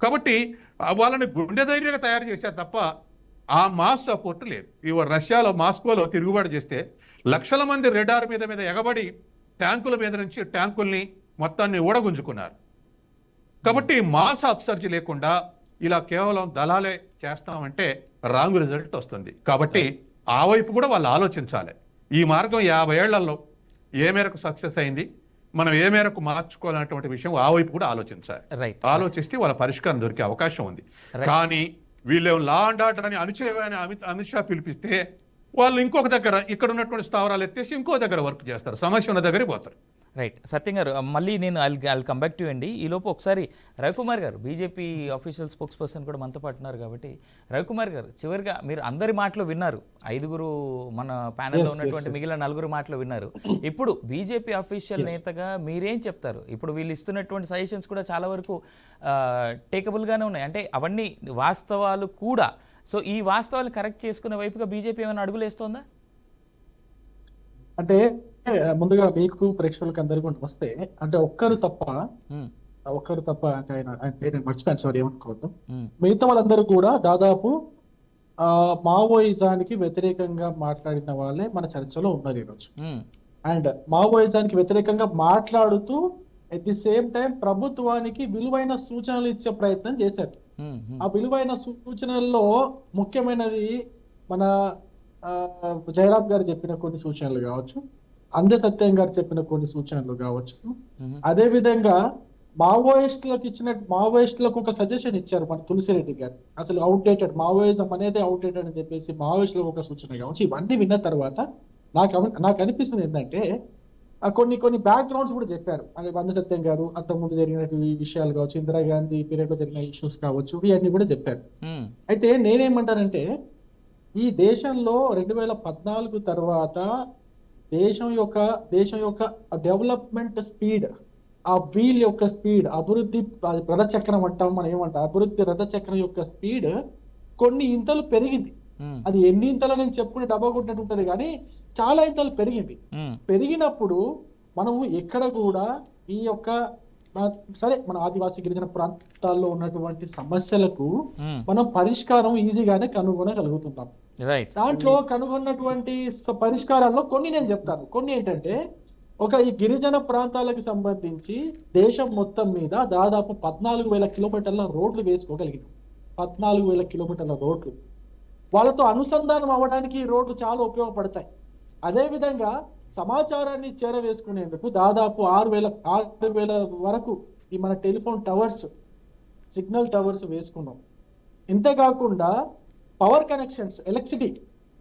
కాబట్టి వాళ్ళని గుండె ధైర్యంగా తయారు చేశారు తప్ప ఆ మాస్ సపోర్ట్ లేదు. ఇవాళ రష్యాలో మాస్కోలో తిరుగుబాటు చేస్తే లక్షల మంది రెడ్ ఆర్మీ మీద ఎగబడి ట్యాంకుల మీద నుంచి ట్యాంకుల్ని మొత్తాన్ని ఊడగుంజుకున్నారు. కాబట్టి మాస్ అబ్సర్జ్ లేకుండా ఇలా కేవలం దళాలే చేస్తామంటే రాంగ్ రిజల్ట్ వస్తుంది. కాబట్టి ఆ వైపు కూడా వాళ్ళు ఆలోచించాలి. ఈ మార్గం 50 ఏళ్లలో ఏ మేరకు సక్సెస్ అయింది, మనం ఏ మేరకు మార్చుకోవాలన్నటువంటి విషయం ఆ వైపు కూడా ఆలోచించాలి. ఆలోచిస్తే వాళ్ళ పరిష్కారం దొరికే అవకాశం ఉంది. కానీ వీళ్ళు లా అండ్ ఆర్డర్ అని అణిచేయని అమిత్ షా పిలిపిస్తే వాళ్ళు ఇంకొక దగ్గర ఇక్కడ ఉన్నటువంటి స్థావరాలు ఎత్తేసి ఇంకో దగ్గర వర్క్ చేస్తారు, సమస్య ఉన్న దగ్గరే పోతారు. రైట్. సత్యం గారు, మళ్ళీ నేను ఐల్ కమ్ బ్యాక్ టు అండి. ఈలోపు ఒకసారి రవికుమార్ గారు, బీజేపీ అఫీషియల్ స్పోక్స్ పర్సన్ కూడా మనతో పాటు ఉన్నారు కాబట్టి, రవికుమార్ గారు చివరిగా మీరు అందరి మాటలు విన్నారు, 5 మన ప్యానెల్లో ఉన్నటువంటి మిగిలిన 4 మాటలు విన్నారు. ఇప్పుడు బీజేపీ అఫీషియల్ నేతగా మీరేం చెప్తారు? ఇప్పుడు వీళ్ళు ఇస్తున్నటువంటి సజెషన్స్ కూడా చాలా వరకు టేకబుల్గానే ఉన్నాయి, అంటే అవన్నీ వాస్తవాలు కూడా. సో ఈ వాస్తవాలు కరెక్ట్ చేసుకునే వైపుగా బీజేపీ ఏమైనా అడుగులు వేస్తోందా? అంటే ముందుగా మీకు ప్రేక్షకులకు అందరికీ వస్తే అంటే ఒక్కరు తప్ప అంటే ఆయన పేరు మర్చిపోయాను, సారీ ఏమనుకోవద్దు. మిగతా వాళ్ళందరూ కూడా దాదాపు మావోయిజానికి వ్యతిరేకంగా మాట్లాడిన వాళ్ళే మన చర్చలో ఉన్నారు ఈరోజు. అండ్ మావోయిజానికి వ్యతిరేకంగా మాట్లాడుతూ అట్ ది సేమ్ టైం ప్రభుత్వానికి విలువైన సూచనలు ఇచ్చే ప్రయత్నం చేశారు. ఆ విలువైన సూచనల్లో ముఖ్యమైనది మన జయరాం గారు చెప్పిన కొన్ని సూచనలు కావచ్చు, అందే సత్యం గారు చెప్పిన కొన్ని సూచనలు కావచ్చు. అదే విధంగా మావోయిస్టులకు ఒక సజెషన్ ఇచ్చారు మన తులసిరెడ్డి గారు, అసలు అవుట్డేటెడ్ మావోయిజం అనేది అవుట్డేటెడ్ అని చెప్పేసి మావోయిస్టులకు ఒక సూచన కావచ్చు. ఇవన్నీ విన్న తర్వాత నాకు అనిపిస్తుంది ఏంటంటే కొన్ని బ్యాక్గ్రౌండ్స్ కూడా చెప్పారు. అంటే అందే సత్యం గారు అంతకుముందు జరిగినటువంటి విషయాలు కావచ్చు, ఇందిరాగాంధీ పీరియడ్ లో జరిగిన ఇష్యూస్ కావచ్చు, ఇవన్నీ కూడా చెప్పారు. అయితే నేనేమంటానంటే ఈ దేశంలో 2014 తర్వాత దేశం యొక్క డెవలప్మెంట్ స్పీడ్, ఆ వీల్ యొక్క స్పీడ్, అభివృద్ధి రథచక్రం అంటాం మనం, ఏమంటాం అభివృద్ధి రథచక్రం యొక్క స్పీడ్ కొన్ని ఇంతలు పెరిగింది. అది ఎన్ని ఇంతలు నేను చెప్పుకుని డబ్బా కొట్టినట్టు ఉంటది కానీ చాలా ఇంతలు పెరిగింది. పెరిగినప్పుడు మనము ఎక్కడ కూడా ఈ యొక్క సరే మన ఆదివాసీ గిరిజన ప్రాంతాల్లో ఉన్నటువంటి సమస్యలకు మనం పరిష్కారం ఈజీగానే కనుగొనగలుగుతున్నాం. రైట్. దాంట్లో కనుగొన్నటువంటి పరిష్కారాల్లో కొన్ని నేను చెప్తాను. కొన్ని ఏంటంటే ఈ గిరిజన ప్రాంతాలకు సంబంధించి దేశం మొత్తం మీద దాదాపు 14,000 కిలోమీటర్ల రోడ్లు వేసుకోగలిగినాం. 14,000 కిలోమీటర్ల రోడ్లు వాళ్ళతో అనుసంధానం అవ్వడానికి ఈ రోడ్లు చాలా ఉపయోగపడతాయి. అదే విధంగా సమాచారాన్ని చేరవేసుకునేందుకు దాదాపు 6,000 వరకు ఈ మన టెలిఫోన్ టవర్స్, సిగ్నల్ టవర్స్ వేసుకున్నాం. ఇంతేకాకుండా పవర్ కనెక్షన్స్,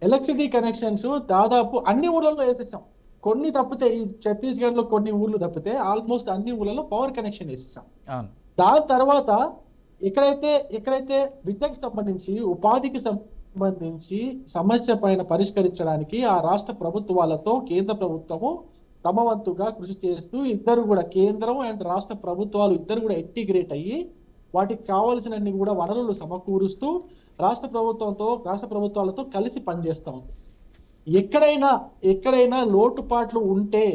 ఎలక్ట్రిసిటీ కనెక్షన్స్ దాదాపు అన్ని ఊళ్ళలో వేసేసాం. కొన్ని తప్పితే ఈ ఛత్తీస్గఢ్ లో కొన్ని ఊర్లు తప్పితే ఆల్మోస్ట్ అన్ని ఊళ్ళలో పవర్ కనెక్షన్ వేసేసాం. దాని తర్వాత ఎక్కడైతే విద్యకు సంబంధించి, ఉపాధికి సంబంధించి సమస్య పైన పరిష్కరించడానికి ఆ రాష్ట్ర ప్రభుత్వాలతో కేంద్ర ప్రభుత్వము తమ వంతుగా కృషి చేస్తూ ఇద్దరు కూడా, కేంద్రం అండ్ రాష్ట్ర ప్రభుత్వాలు ఇద్దరు కూడా ఇంటిగ్రేట్ అయ్యి వాటికి కావాల్సినన్ని కూడా వనరులు సమకూరుస్తూ రాష్ట్ర ప్రభుత్వాలతో కలిసి పనిచేస్తాం. ఎక్కడైనా లోటుపాట్లు ఉంటే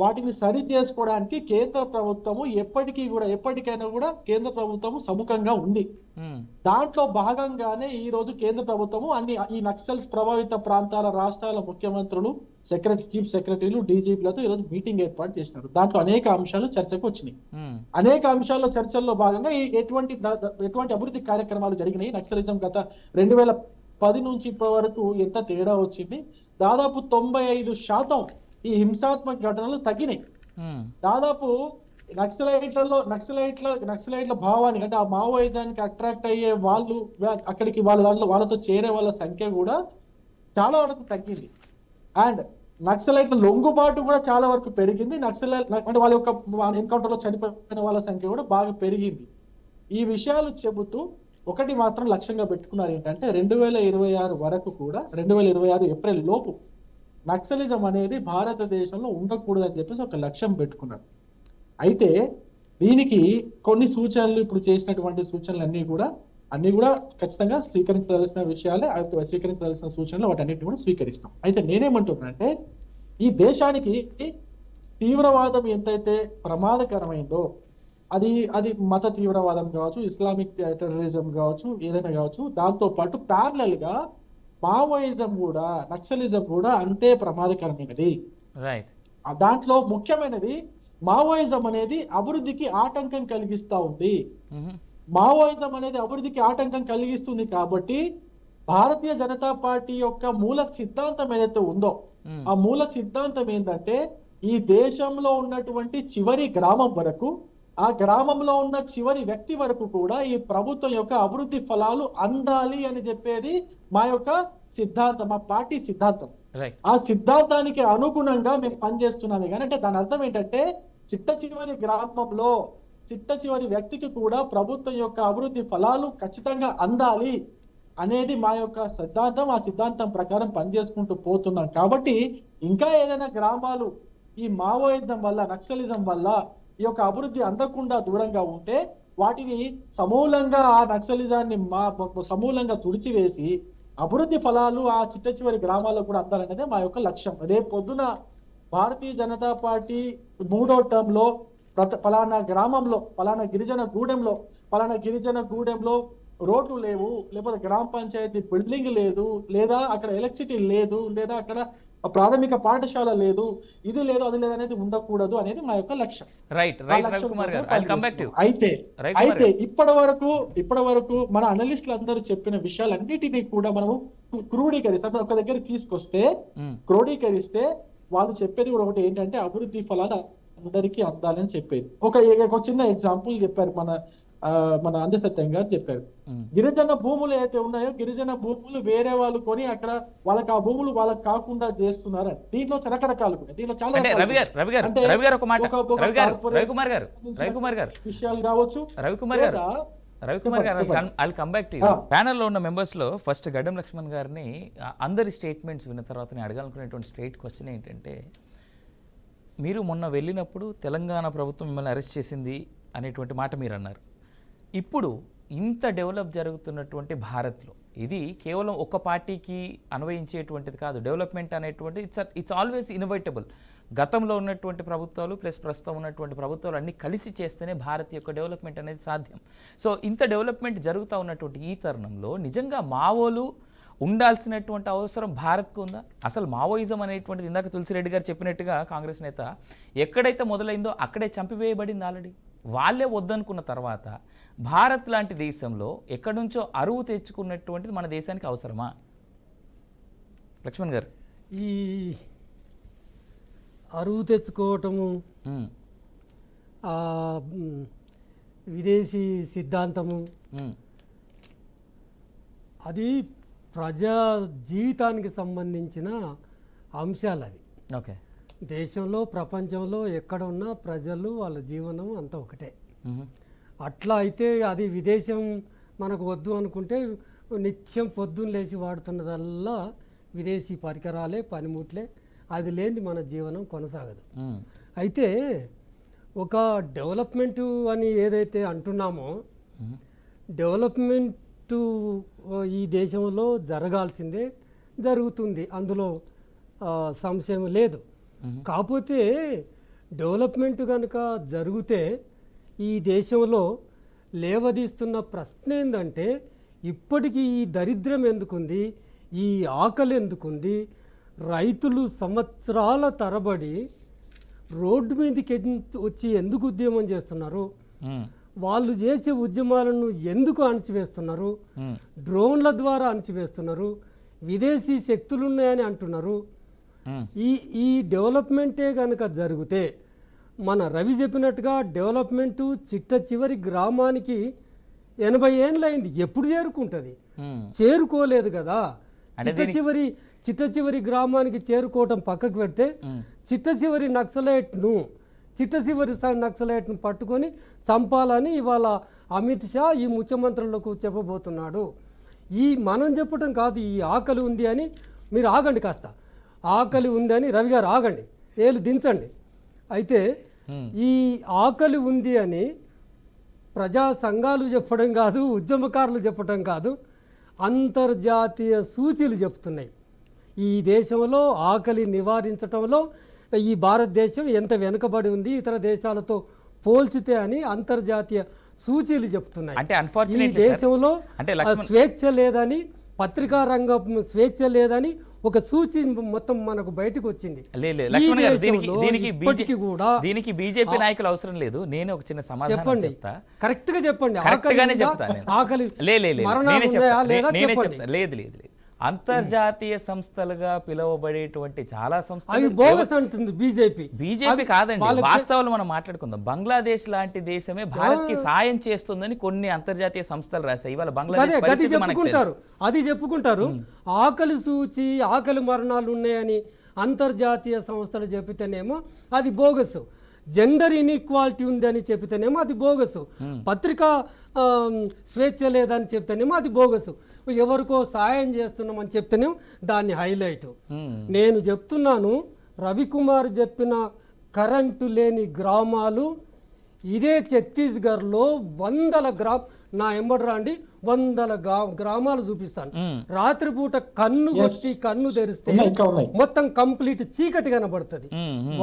వాటిని సరి చేసుకోవడానికి కేంద్ర ప్రభుత్వము ఎప్పటికైనా కూడా కేంద్ర ప్రభుత్వము సముఖంగా ఉంది. దాంట్లో భాగంగానే ఈ రోజు కేంద్ర ప్రభుత్వము ఈ నక్సల్స్ ప్రభావిత ప్రాంతాల రాష్ట్రాల ముఖ్యమంత్రులు, చీఫ్ సెక్రటరీలు, డీజీపీలతో ఈరోజు మీటింగ్ ఏర్పాటు చేసినారు. దాంట్లో అనేక అంశాలు చర్చకు వచ్చినాయి. అనేక అంశాల్లో చర్చల్లో భాగంగా ఎటువంటి అభివృద్ధి కార్యక్రమాలు జరిగినాయి, నక్సలిజం గత 2010 నుంచి ఇప్పటి వరకు ఎంత తేడా వచ్చింది, దాదాపు 95% ఈ హింసాత్మక ఘటనలు తగ్గినాయి. దాదాపు నక్సలైట్ల భావానికి అంటే ఆ మావోయిజానికి అట్రాక్ట్ అయ్యే వాళ్ళు, అక్కడికి వాళ్ళతో చేరే వాళ్ళ సంఖ్య కూడా చాలా వరకు తగ్గింది. అండ్ నక్సలైట్ల లొంగుబాటు కూడా చాలా వరకు పెరిగింది. అంటే వాళ్ళ యొక్క ఎన్కౌంటర్ లో చనిపోయిన వాళ్ళ సంఖ్య కూడా బాగా పెరిగింది. ఈ విషయాలు చెబుతూ ఒకటి మాత్రం లక్ష్యంగా పెట్టుకున్నారు, ఏంటంటే 2026 వరకు కూడా 2026 ఏప్రిల్ లోపు నక్సలిజం అనేది భారతదేశంలో ఉండకూడదని చెప్పేసి ఒక లక్ష్యం పెట్టుకున్నారు. అయితే దీనికి కొన్ని సూచనలు, ఇప్పుడు చేసినటువంటి సూచనలు అన్ని కూడా ఖచ్చితంగా స్వీకరించదలసిన విషయాలే, స్వీకరించదలసిన సూచనలు వాటన్నిటిని కూడా స్వీకరిస్తాం. అయితే నేనేమంటున్నానంటే ఈ దేశానికి తీవ్రవాదం ఎంతైతే ప్రమాదకరమైందో, అది మత తీవ్రవాదం కావచ్చు, ఇస్లామిక్ టెర్రరిజం కావచ్చు, ఏదైనా కావచ్చు, దాంతో పాటు ప్యారలల్ గా మావోయిజం కూడా, నక్సలిజం కూడా అంతే ప్రమాదకరమైనది. రైట్. దాంట్లో ముఖ్యమైనది మావోయిజం అనేది అభివృద్ధికి ఆటంకం కలిగిస్తా ఉంది. మావోయిజం అనేది అభివృద్ధికి ఆటంకం కలిగిస్తుంది కాబట్టి భారతీయ జనతా పార్టీ యొక్క మూల సిద్ధాంతం ఏదైతే ఉందో, ఆ మూల సిద్ధాంతం ఏంటంటే ఈ దేశంలో ఉన్నటువంటి చివరి గ్రామం వరకు, ఆ గ్రామంలో ఉన్న చివరి వ్యక్తి వరకు కూడా ఈ ప్రభుత్వం యొక్క అభివృద్ధి ఫలాలు అందాలి అని చెప్పేది మా యొక్క సిద్ధాంతం, మా పార్టీ సిద్ధాంతం. ఆ సిద్ధాంతానికి అనుగుణంగా మేము పనిచేస్తున్నామే కానీ, అంటే దాని అర్థం ఏంటంటే చిట్ట చివరి గ్రామంలో చిట్ట చివరి వ్యక్తికి కూడా ప్రభుత్వం యొక్క అభివృద్ధి ఫలాలు ఖచ్చితంగా అందాలి అనేది మా యొక్క సిద్ధాంతం. ఆ సిద్ధాంతం ప్రకారం పనిచేసుకుంటూ పోతున్నాం. కాబట్టి ఇంకా ఏదైనా గ్రామాలు ఈ మావోయిజం వల్ల, నక్సలిజం వల్ల ఈ యొక్క అభివృద్ధి అందకుండా దూరంగా ఉంటే వాటిని సమూలంగా, ఆ నక్సలిజాన్ని సమూలంగా తుడిచివేసి అభివృద్ధి ఫలాలు ఆ చిట్ట చివరి గ్రామాల్లో కూడా అందాలనేదే మా యొక్క లక్ష్యం. రేపు పొద్దున భారతీయ జనతా పార్టీ 3వ టర్మ్ లో పలానా గ్రామంలో, పలానా గిరిజన గూడెంలో రోడ్లు లేవు, లేకపోతే గ్రామ పంచాయతీ బిల్డింగ్ లేదు, లేదా అక్కడ ఎలక్ట్రిసిటీ లేదు, లేదా అక్కడ ప్రాథమిక పాఠశాల లేదు, ఇది లేదు అది లేదు అనేది ఉండకూడదు అనేది మా యొక్క లక్ష్యం. అయితే ఇప్పటి వరకు మన అనలిస్టులు అందరూ చెప్పిన విషయాలన్నిటినీ కూడా మనము క్రోడీకరిస్తే, ఒక దగ్గర క్రోడీకరిస్తే వాళ్ళు చెప్పేది కూడా ఒకటి ఏంటంటే అభివృద్ధి ఫలాలు అందరికీ అందాలని చెప్పేది. ఒక చిన్న ఎగ్జాంపుల్ చెప్పారు మన అందసత్యం గారు చెప్పారు. గిరిజన భూములు ఏదైతే ఉన్నాయో, గిరిజన భూములు వేరే వాళ్ళు కొని అక్కడ వాళ్ళకి ఆ భూములు వాళ్ళకి కాకుండా చేస్తున్నారని. దీంట్లో రకరకాలు చాలా విషయాలు కావచ్చు. రవికుమార్ గారు, I'll come back to you. ప్యానెల్లో ఉన్న మెంబర్స్ లో ఫస్ట్ గడ్డం లక్ష్మణ్ గారిని అందరి స్టేట్మెంట్స్ విన్న తర్వాత నేను అడగాలనుకునేటువంటి స్ట్రైట్ క్వశ్చన్ ఏంటంటే, మీరు మొన్న వెళ్ళినప్పుడు తెలంగాణ ప్రభుత్వం మిమ్మల్ని అరెస్ట్ చేసింది అనేటువంటి మాట మీరు అన్నారు. ఇప్పుడు ఇంత డెవలప్ జరుగుతున్నటువంటి భారత్లో ఇది కేవలం ఒక పార్టీకి అన్వయించేటువంటిది కాదు. డెవలప్మెంట్ అనేటువంటి ఇట్స్ ఆల్వేస్ ఇన్నోవేటబుల్. గతంలో ఉన్నటువంటి ప్రభుత్వాలు ప్లస్ ప్రస్తుతం ఉన్నటువంటి ప్రభుత్వాలు అన్నీ కలిసి చేస్తేనే భారత్ యొక్క డెవలప్మెంట్ అనేది సాధ్యం. సో ఇంత డెవలప్మెంట్ జరుగుతూ ఉన్నటువంటి ఈ తరుణంలో నిజంగా మావోలు ఉండాల్సినటువంటి అవసరం భారత్కు ఉందా? అసలు మావోయిజం అనేటువంటిది ఇందాక తులసిరెడ్డి గారు చెప్పినట్టుగా కాంగ్రెస్ నేత ఎక్కడైతే మొదలైందో అక్కడే చంపివేయబడింది ఆల్రెడీ. వాళ్ళే వద్దనుకున్న తర్వాత భారత్ లాంటి దేశంలో ఎక్కడి నుంచో అరువు తెచ్చుకున్నటువంటిది మన దేశానికి అవసరమా? లక్ష్మణ్ గారు, ఈ అరువు తెచ్చుకోవటము, విదేశీ సిద్ధాంతము, అది ప్రజా జీవితానికి సంబంధించిన అంశాలు. అవి ఓకే, దేశంలో ప్రపంచంలో ఎక్కడ ఉన్నా ప్రజలు వాళ్ళ జీవనం అంతా ఒకటే. అట్లా అయితే అది విదేశం మనకు వద్దు అనుకుంటే నిత్యం పొద్దున్న లేచి వాడుతున్నదల్లా విదేశీ పరికరాలే, పనిముట్లే. అది లేని మన జీవనం కొనసాగదు. అయితే ఒక డెవలప్మెంటు అని ఏదైతే అంటున్నామో, డెవలప్మెంటు ఈ దేశంలో జరగాల్సిందే, జరుగుతుంది, అందులో సంశయం లేదు. కాకపోతే డెవలప్మెంట్ కనుక జరిగితే ఈ దేశంలో లేవదీస్తున్న ప్రశ్న ఏంటంటే, ఇప్పటికీ ఈ దరిద్రం ఎందుకుంది, ఈ ఆకలి ఎందుకుంది, రైతులు సంవత్సరాల తరబడి రోడ్డు మీదకి వచ్చి ఎందుకు ఉద్యమం చేస్తున్నారు, వాళ్ళు చేసే ఉద్యమాలను ఎందుకు అణచివేస్తున్నారు, డ్రోన్ల ద్వారా అణచివేస్తున్నారు, విదేశీ శక్తులు ఉన్నాయని అంటున్నారు. ఈ డెవలప్మెంటే కనుక జరిగితే, మన రవి చెప్పినట్టుగా డెవలప్మెంటు చిట్ట చివరి గ్రామానికి 80 ఏళ్ళు అయింది, ఎప్పుడు చేరుకుంటుంది? చేరుకోలేదు కదా. చిట్ట చివరి గ్రామానికి చేరుకోవటం పక్కకు పెడితే, చిట్ట చివరి నక్సలైట్ను పట్టుకొని చంపాలని ఇవాళ అమిత్ షా ఈ ముఖ్యమంత్రులకు చెప్పబోతున్నాడు. ఈ మనం చెప్పటం కాదు, ఈ ఆకలి ఉంది అని. మీరు ఆగండి కాస్త, ఆకలి ఉంది అని రవి గారు ఆగండి, ఏళ్ళు దించండి. అయితే ఈ ఆకలి ఉంది అని ప్రజా సంఘాలు చెప్పడం కాదు, ఉద్యమకారులు చెప్పడం కాదు, అంతర్జాతీయ సూచీలు చెప్తున్నాయి. ఈ దేశంలో ఆకలి నివారించడంలో ఈ భారతదేశం ఎంత వెనుకబడి ఉంది ఇతర దేశాలతో పోల్చితే అని అంతర్జాతీయ సూచీలు చెప్తున్నాయి. అంటే ఈ దేశంలో స్వేచ్ఛ లేదని, పత్రికా రంగం స్వేచ్ఛ లేదని ఒక సూచి మొత్తం మనకు బయటకు వచ్చింది. దీనికి బీజేపీ నాయకులు అవసరం లేదు. నేను ఒక చిన్న సమాధానం చెప్తా, కరెక్ట్ గా చెప్పండి. ఆకలి లేదు. అంతర్జాతీయ సంస్థలుగా పిలువబడేటువంటి చాలా సంస్థలు బీజేపీ కాదండి. వాస్తవాలు మనం మాట్లాడుకుందాం. బంగ్లాదేశ్ లాంటి దేశమే భారత్ కి సాయం చేస్తుందని కొన్ని అంతర్జాతీయ సంస్థలు రాశాయి. ఇవాళ బంగ్లాదేశ్ అది చెప్పుకుంటారు. ఆకలి సూచి, ఆకలి మరణాలు ఉన్నాయని అంతర్జాతీయ సంస్థలు చెబితేనేమో అది బోగస్. జెండర్ ఇన్ఈక్వాలిటీ ఉందని చెబితేనేమో అది బోగస్. పత్రికా స్వేచ్ఛ లేదని చెప్తేనేమో అది బోగస్. ఎవరికో సాయం చేస్తున్నామని చెప్తేనేమో దాన్ని హైలైట్. నేను చెప్తున్నాను, రవికుమార్ చెప్పిన కరెంటు లేని గ్రామాలు ఇదే ఛత్తీస్గఢ్లో 100 నా ఎంబడరాండి 100 గ్రామాలు చూపిస్తాను. రాత్రిపూట కన్ను కొట్టి కన్ను తెరిస్తే మొత్తం కంప్లీట్ చీకటి కనబడుతుంది.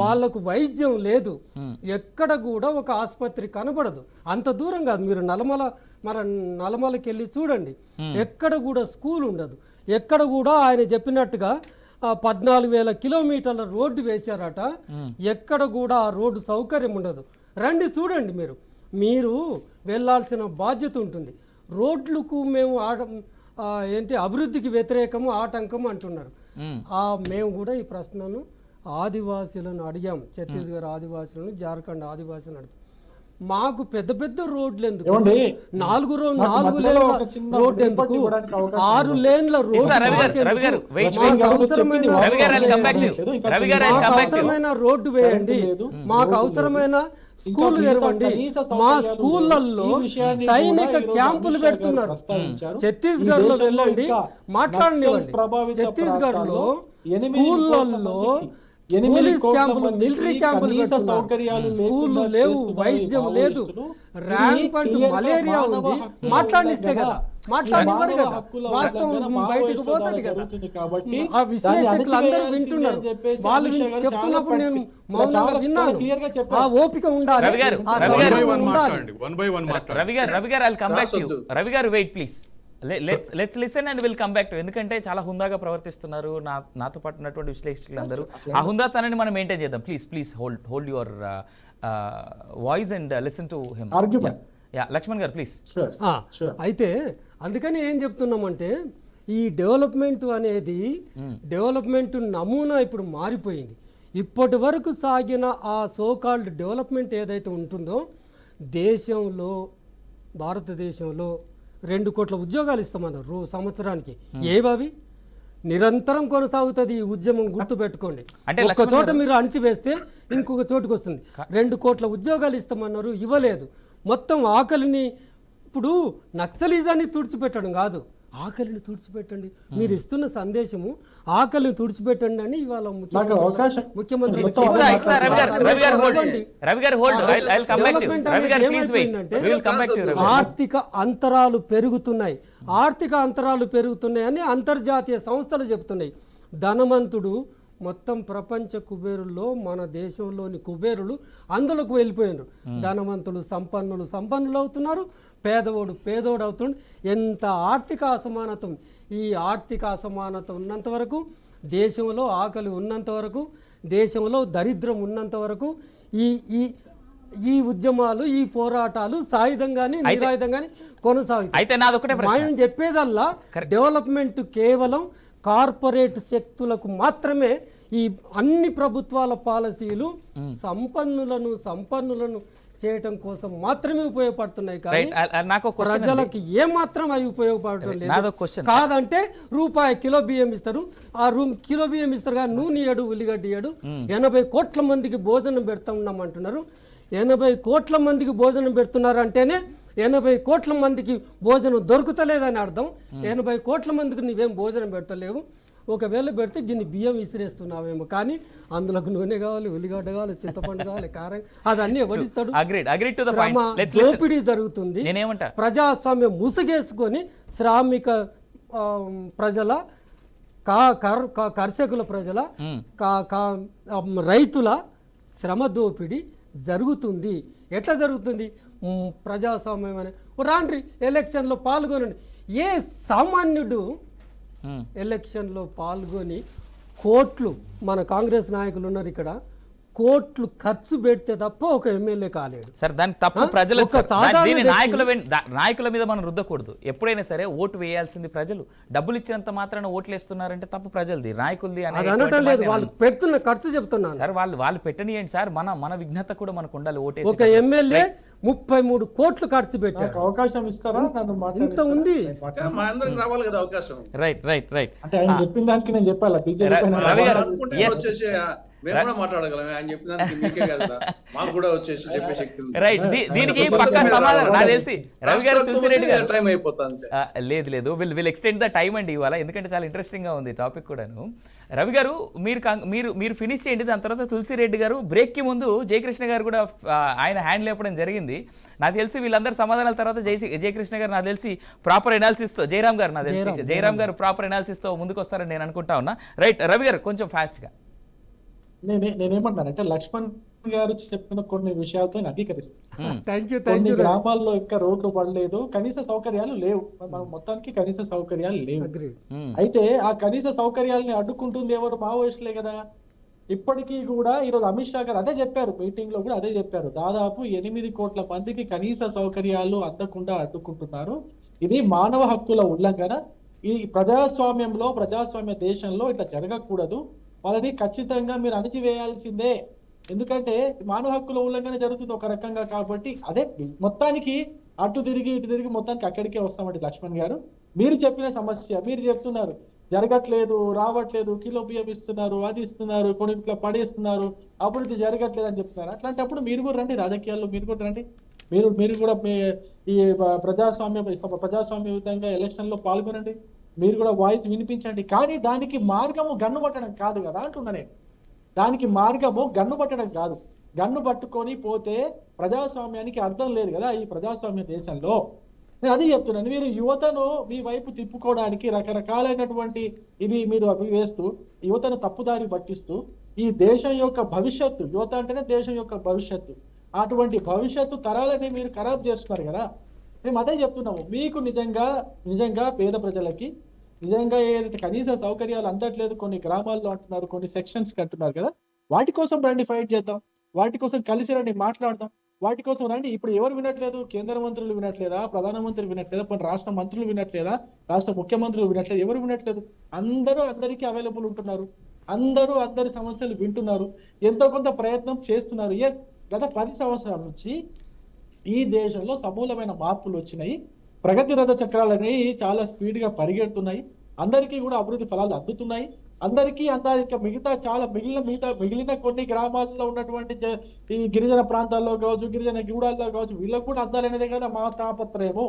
వాళ్లకు వైద్యం లేదు, ఎక్కడ కూడా ఒక ఆసుపత్రి కనబడదు. అంత దూరం కాదు, మీరు నల్లమలకి వెళ్ళి చూడండి, ఎక్కడ కూడా స్కూల్ ఉండదు. ఎక్కడ కూడా ఆయన చెప్పినట్టుగా 14,000 కిలోమీటర్ల రోడ్డు వేశారట, ఎక్కడ కూడా ఆ రోడ్డు సౌకర్యం ఉండదు. రండి చూడండి, మీరు వెళ్ళాల్సిన బాధ్యత ఉంటుంది. రోడ్లకు మేము అభివృద్ధికి వ్యతిరేకము, ఆటంకము అంటున్నారు. మేము కూడా ఈ ప్రశ్నను ఆదివాసీలను అడిగాము, ఛత్తీస్గఢ్ ఆదివాసీలను, జార్ఖండ్ ఆదివాసీలను అడుగుతాం. మాకు పెద్ద పెద్ద రోడ్లు ఎందుకు, 4 లేన్ల రోడ్డు ఎందుకు, 6 లేన్ల అవసరమైన రోడ్డు వేయండి, మాకు అవసరమైన స్కూల్ తెరవండి. మా స్కూళ్ళల్లో సైనిక క్యాంపులు పెడుతున్నారు. ఛత్తీస్గఢ్ లో వెళ్ళండి, మాట్లాడనివ్వండి. ఛత్తీస్గఢ్ లో స్కూళ్ళల్లో పోలీస్ క్యాంపులు, మిలిటరీ క్యాంపులు పెడుతున్నారు. స్కూళ్ళు లేవు, వైద్యం లేదు, ర్యాంప్ అంటూ మలేరియా ఉంది. మాట్లాడిస్తే కదా మాట్లాడినవారు మానవ కదా. హక్కుల వాస్తవం ఉల్లంఘన బయటకు మావోయిస్టుల పోతుంది ద్వారా కదా. జరుగుతుంది కాబట్టి ఆ దాన్ని విశ్లేషకులు అందరూ అణచివేయాల్సిందే వింటున్నారు. అని చెప్పేసి వాళ్ళు అమిత్ షా గారు చెప్తున్నప్పుడు చాలా నేను చాలా మౌనంగా విన్నాను. క్లియర్ గా ఆ చెప్పారు. ఓపిక ఉండాలి, రవి గారు, ఆ రవి గారు, సమయం ఉండాలి. వన్ బై వన్ రవి గారు I'll come back to you. రాసొద్దు. రవి గారు wait please, let's listen and will come back to. ఎందుకంటే చాలా హుందాగా ప్రవర్తిస్తున్నారు నాతో పాటు ఉన్నటువంటి విశ్లేషకులందరూ. ఆ హుందాతనాన్ని మనం మెయింటైన్ చేద్దాం. Please hold your voice and listen to him. Argument. Yeah Lakshman గారు ప్లీజ్. Sure. Sure. అయితే అందుకని ఏం చెప్తున్నామంటే ఈ డెవలప్మెంట్ అనేది డెవలప్మెంట్ నమూనా ఇప్పుడు మారిపోయింది. ఇప్పటి వరకు సాగిన ఆ సోకాల్డ్ డెవలప్మెంట్ ఏదైతే ఉంటుందో దేశంలో, భారతదేశంలో 2 కోట్ల ఉద్యోగాలు ఇస్తామన్నారు సంవత్సరానికి. ఏవవి నిరంతరం కొనసాగుతుంది ఈ ఉద్యమం, గుర్తుపెట్టుకోండి. అంటే ఒక చోట మీరు అణిచివేస్తే ఇంకొక చోటుకు వస్తుంది. 2 కోట్ల ఉద్యోగాలు ఇస్తామన్నారు, ఇవ్వలేదు. మొత్తం ఆకలిని, ఇప్పుడు నక్సలిజాన్ని తుడిచిపెట్టడం కాదు, ఆకలిని తుడిచిపెట్టండి. మీరు ఇస్తున్న సందేశము ఆకలిని తుడిచిపెట్టండి అని ఇవాళ నాకు అవకాశం ముఖ్యమంత్రి ఇస్తా రవి గారు hold. I'll come back to you. Ravi గారు please wait, we will come back to you. ఆర్థిక అంతరాలు పెరుగుతున్నాయి, ఆర్థిక అంతరాలు పెరుగుతున్నాయని అంతర్జాతీయ సంస్థలు చెబుతున్నాయి. ధనవంతుడు మొత్తం ప్రపంచ కుబేరుల్లో మన దేశంలోని కుబేరులు అందులోకి వెళ్ళిపోయినారు. ధనవంతులు సంపన్నులు అవుతున్నారు, పేదోడు అవుతుండు. ఎంత ఆర్థిక అసమానతం! ఈ ఆర్థిక అసమానత ఉన్నంత వరకు, దేశంలో ఆకలి ఉన్నంత వరకు, దేశంలో దరిద్రం ఉన్నంత వరకు ఈ ఉద్యమాలు, ఈ పోరాటాలు సాయుధంగానే నిరాయుధంగానే కొనసాగుతాయి. అయితే నాదొకటే ప్రశ్న. మనం చెప్పేదల్లా డెవలప్మెంట్ కేవలం కార్పొరేట్ శక్తులకు మాత్రమే. ఈ అన్ని ప్రభుత్వాల పాలసీలు సంపన్నులను చేయటం కోసం మాత్రమే ఉపయోగపడుతున్నాయి, కానీ ప్రజలకు ఏ మాత్రం అవి ఉపయోగపడటం లేదు. కాదంటే రూపాయి కిలో బియ్యం ఇస్తారు, ఆ కిలో బియ్యం ఇస్తారు కానీ నూనె ఇయ్యడు, ఉల్లిగడ్డ ఇయ్యడు. 80 కోట్ల మందికి భోజనం పెడుతున్నామంటున్నారు. 80 కోట్ల మందికి భోజనం పెడుతున్నారు అంటేనే 80 కోట్ల మందికి భోజనం దొరుకుతలేదని అర్థం. 80 కోట్ల మందికి నువ్వేం భోజనం పెడతలేవు. ఒకవేళ పెడితే దీన్ని బియ్యం విసిరేస్తున్నావేమో, కానీ అందులోకి నూనె కావాలి, ఉల్లిగడ్డ కావాలి, చింతపండు కావాలి, కారం, అదన్నీ ఎవరిస్తాడు? దోపిడీ జరుగుతుంది. ప్రజాస్వామ్యం ముసుగేసుకొని శ్రామిక ప్రజల, కర్షకుల ప్రజల, రైతుల శ్రమ దోపిడీ జరుగుతుంది. ఎట్లా జరుగుతుంది? ప్రజాస్వామ్యం అనే రాండ్రి ఎలక్షన్లో పాల్గొనండి. ఏ సామాన్యుడు ఎలక్షన్లో పాల్గొని కోట్లు, మన కాంగ్రెస్ నాయకులు ఉన్నారు ఇక్కడ, కోట్లు ఖర్చు పెడితే తప్ప ఒక ఎమ్మెల్యే కాలేడు. సార్ దాని తప్పు ప్రజలు. నాయకుల మీద మనం రుద్దకూడదు. ఎప్పుడైనా సరే ఓటు వేయాల్సింది ప్రజలు. డబ్బులు ఇచ్చినంత మాత్రాన ఓట్లు వేస్తున్నారంటే తప్పు ప్రజలది, నాయకులది అనటం లేదు. వాళ్ళు పెడుతున్న ఖర్చు చెప్తున్నాను సార్. వాళ్ళు పెట్టనియండి సార్. మన విఘ్నత కూడా మనకు ఉండాలి. ఓటే ఒక ఎమ్మెల్యే 33 కోట్లు ఖర్చు పెట్టారు. అవకాశం ఇస్తారా? ఇంత ఉంది. మా అందరికి రావాలి కదా అవకాశం. రైట్. అంటే ఆయన చెప్పిన దానికి నేను చెప్పాలా? రవి గారు వచ్చేసి మేము కూడా మాట్లాడగలం. ఆయన చెప్పిన దానికి మీకే కదా, మాకు కూడా వచ్చేసి చెప్పే శక్తి ఉంది. రైట్. దీనికి పక్కా సమాధానం నాకు తెలిసి రవి గారు, తులసిరెడ్డి గారు. టైం అయిపోతుంది. లేదు విల్ ఎక్స్టెండ్ ద టైం అండి ఇవాళ, ఎందుకంటే చాలా ఇంట్రెస్టింగ్ గా ఉంది టాపిక్ కూడాను. రవి గారు మీరు ఫినిష్ చేయండి. దాని తర్వాత తులసిరెడ్డి గారు. బ్రేక్ కి ముందు జయకృష్ణ గారు కూడా ఆయన హ్యాండ్ లేపడం జరిగింది. నాకు తెలిసి వీళ్ళందరూ సమాధానాల తర్వాత జయకృష్ణ గారు నాకు తెలిసి ప్రాపర్ ఎనాలిసిస్ తో, జయరామ్ గారు ప్రాపర్ ఎనాలిసిస్ తో ముందుకు వస్తారని నేను అనుకుంటా ఉన్నా. రైట్ రవి గారు, కొంచెం ఫాస్ట్ గా. నేనేమంటానంటే లక్ష్మణ్ గారు చెప్పిన కొన్ని విషయాలతో అంగీకరిస్తాను. కొన్ని గ్రామాల్లో ఇంకా రోడ్లు పడలేదు, కనీస సౌకర్యాలు లేవు. మనం మొత్తానికి కనీస సౌకర్యాలు లేవు. అయితే ఆ కనీస సౌకర్యాలని అడ్డుకుంటుంది ఎవరు? మావోయిస్టులే కదా. ఇప్పటికీ కూడా ఈరోజు అమిత్ షా గారు అదే చెప్పారు, మీటింగ్ లో కూడా అదే చెప్పారు. దాదాపు 8 కోట్ల మందికి కనీస సౌకర్యాలు అందకుండా అడ్డుకుంటున్నారు. ఇది మానవ హక్కుల ఉల్లంఘన. ఈ ప్రజాస్వామ్య దేశంలో ఇట్లా జరగకూడదు. వాళ్ళని ఖచ్చితంగా మీరు అణచివేయాల్సిందే. ఎందుకంటే మానవ హక్కుల ఉల్లంఘన జరుగుతుంది ఒక రకంగా. కాబట్టి అదే మొత్తానికి ఇటు తిరిగి మొత్తానికి అక్కడికే వస్తామండి. లక్ష్మణ్ గారు, మీరు చెప్పిన సమస్య మీరు చెప్తున్నారు, జరగట్లేదు, రావట్లేదు, కిలో బియ్యం ఇస్తున్నారు, అది ఇస్తున్నారు, కొన్ని ఇట్లా పడేస్తున్నారు, అభివృద్ధి జరగట్లేదు అని చెప్తున్నారు. అట్లాంటప్పుడు మీరు కూడా రండి, రాజకీయాల్లో మీరు కూడా రండి. మీరు కూడా ఈ ప్రజాస్వామ్య విధంగా ఎలక్షన్ లో పాల్గొనండి. మీరు కూడా వాయిస్ వినిపించండి. కానీ దానికి మార్గము గన్ను పట్టడం కాదు కదా అంటున్నా నేను. దానికి మార్గము గన్ను పట్టడం కాదు. గన్ను పట్టుకొని పోతే ప్రజాస్వామ్యానికి అర్థం లేదు కదా. ఈ ప్రజాస్వామ్య దేశంలో నేను అదే చెప్తున్నాను, మీరు యువతను మీ వైపు తిప్పుకోవడానికి రకరకాలైనటువంటి ఇవి మీరు అవి వేస్తూ యువతను తప్పుదారి పట్టిస్తూ ఈ దేశం యొక్క భవిష్యత్తు, యువత అంటేనే దేశం యొక్క భవిష్యత్తు, అటువంటి భవిష్యత్తు తరాలని మీరు ఖరాబ్ చేస్తున్నారు కదా. మేము అదే చెప్తున్నాము, మీకు నిజంగా పేద ప్రజలకి నిజంగా ఏదైతే కనీస సౌకర్యాలు అందట్లేదు కొన్ని గ్రామాల్లో అంటున్నారు, కొన్ని సెక్షన్స్ అంటున్నారు కదా, వాటి కోసం రండి, ఫైట్ చేద్దాం, వాటి కోసం కలిసి రండి, మాట్లాడదాం, వాటి కోసం రండి. ఇప్పుడు ఎవరు వినట్లేదు? కేంద్ర మంత్రులు వినట్లేదా? ప్రధానమంత్రి వినట్లేదా? కొన్ని రాష్ట్ర మంత్రులు వినట్లేదా? రాష్ట్ర ముఖ్యమంత్రులు వినట్లేదు? ఎవరు వినట్లేదు? అందరూ అందరికీ అవైలబుల్ ఉంటున్నారు, అందరూ అందరి సమస్యలు వింటున్నారు, ఎంతో కొంత ప్రయత్నం చేస్తున్నారు. ఎస్, గత 10 సంవత్సరాల నుంచి ఈ దేశంలో సమూలమైన మార్పులు వచ్చినాయి, ప్రగతి రథ చక్రాలు అనేవి చాలా స్పీడ్ గా పరిగెడుతున్నాయి, అందరికీ కూడా అభివృద్ధి ఫలాలు అందుతున్నాయి, అందరికీ ఇంకా మిగిలిన కొన్ని గ్రామాల్లో ఉన్నటువంటి ఈ గిరిజన ప్రాంతాల్లో కావచ్చు, గిరిజన గూడాల్లో కావచ్చు, వీళ్ళకు కూడా అందాలనేదే కదా మా తాపత్రయము.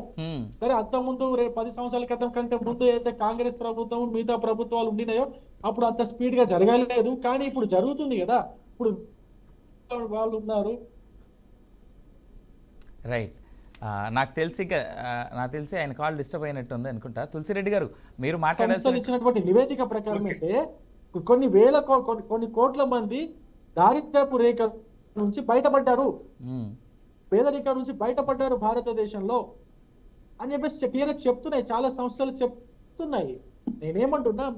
సరే, అంత ముందు 10 సంవత్సరాల క్రితం కంటే ముందు ఏదైతే కాంగ్రెస్ ప్రభుత్వం మిగతా ప్రభుత్వాలు ఉండినాయో అప్పుడు అంత స్పీడ్ గా జరగలేదు, కానీ ఇప్పుడు జరుగుతుంది కదా. ఇప్పుడు వాళ్ళు ఉన్నారు. రైట్. నాకు తెలిసి ఆయన కాల్ డిస్టర్బ్ అయినట్టు ఉంది అనుకుంటా. తులసిరెడ్డి గారు, మీరు మాట్లాడాల్సిన ఇచ్చినటువంటి నివేదిక ప్రకారం అయితే కొన్ని కోట్ల మంది దారిద్ర్యపు రేఖ నుంచి బయటపడ్డారు, పేదరికం నుంచి బయటపడ్డారు భారతదేశంలో అని చెప్పేసి క్లియర్గా చెప్తున్నాయి, చాలా సంస్థలు చెప్తున్నాయి. నేనేమంటున్నా,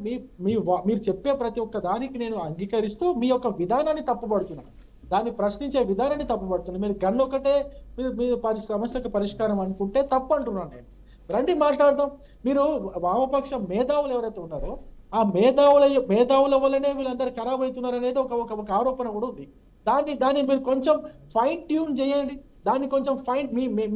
మీరు చెప్పే ప్రతి ఒక్క దానికి నేను అంగీకరిస్తూ మీ యొక్క విధానాన్ని తప్పుపడుతున్నాను, దాన్ని ప్రశ్నించే విధానాన్ని తప్పుపడుతున్నాను. మీరు గన్ను ఒకటే మీరు సమస్యకు పరిష్కారం అనుకుంటే తప్పు అంటున్నాను నేను. రండి మాట్లాడదాం. మీరు వామపక్ష మేధావులు ఎవరైతే ఉన్నారో ఆ మేధావుల వల్లనే వీళ్ళందరూ ఖరాబ్ అవుతున్నారు అనేది ఒక ఆరోపణ కూడా ఉంది. దాన్ని మీరు కొంచెం ఫైన్ ట్యూన్ చేయండి, దాన్ని కొంచెం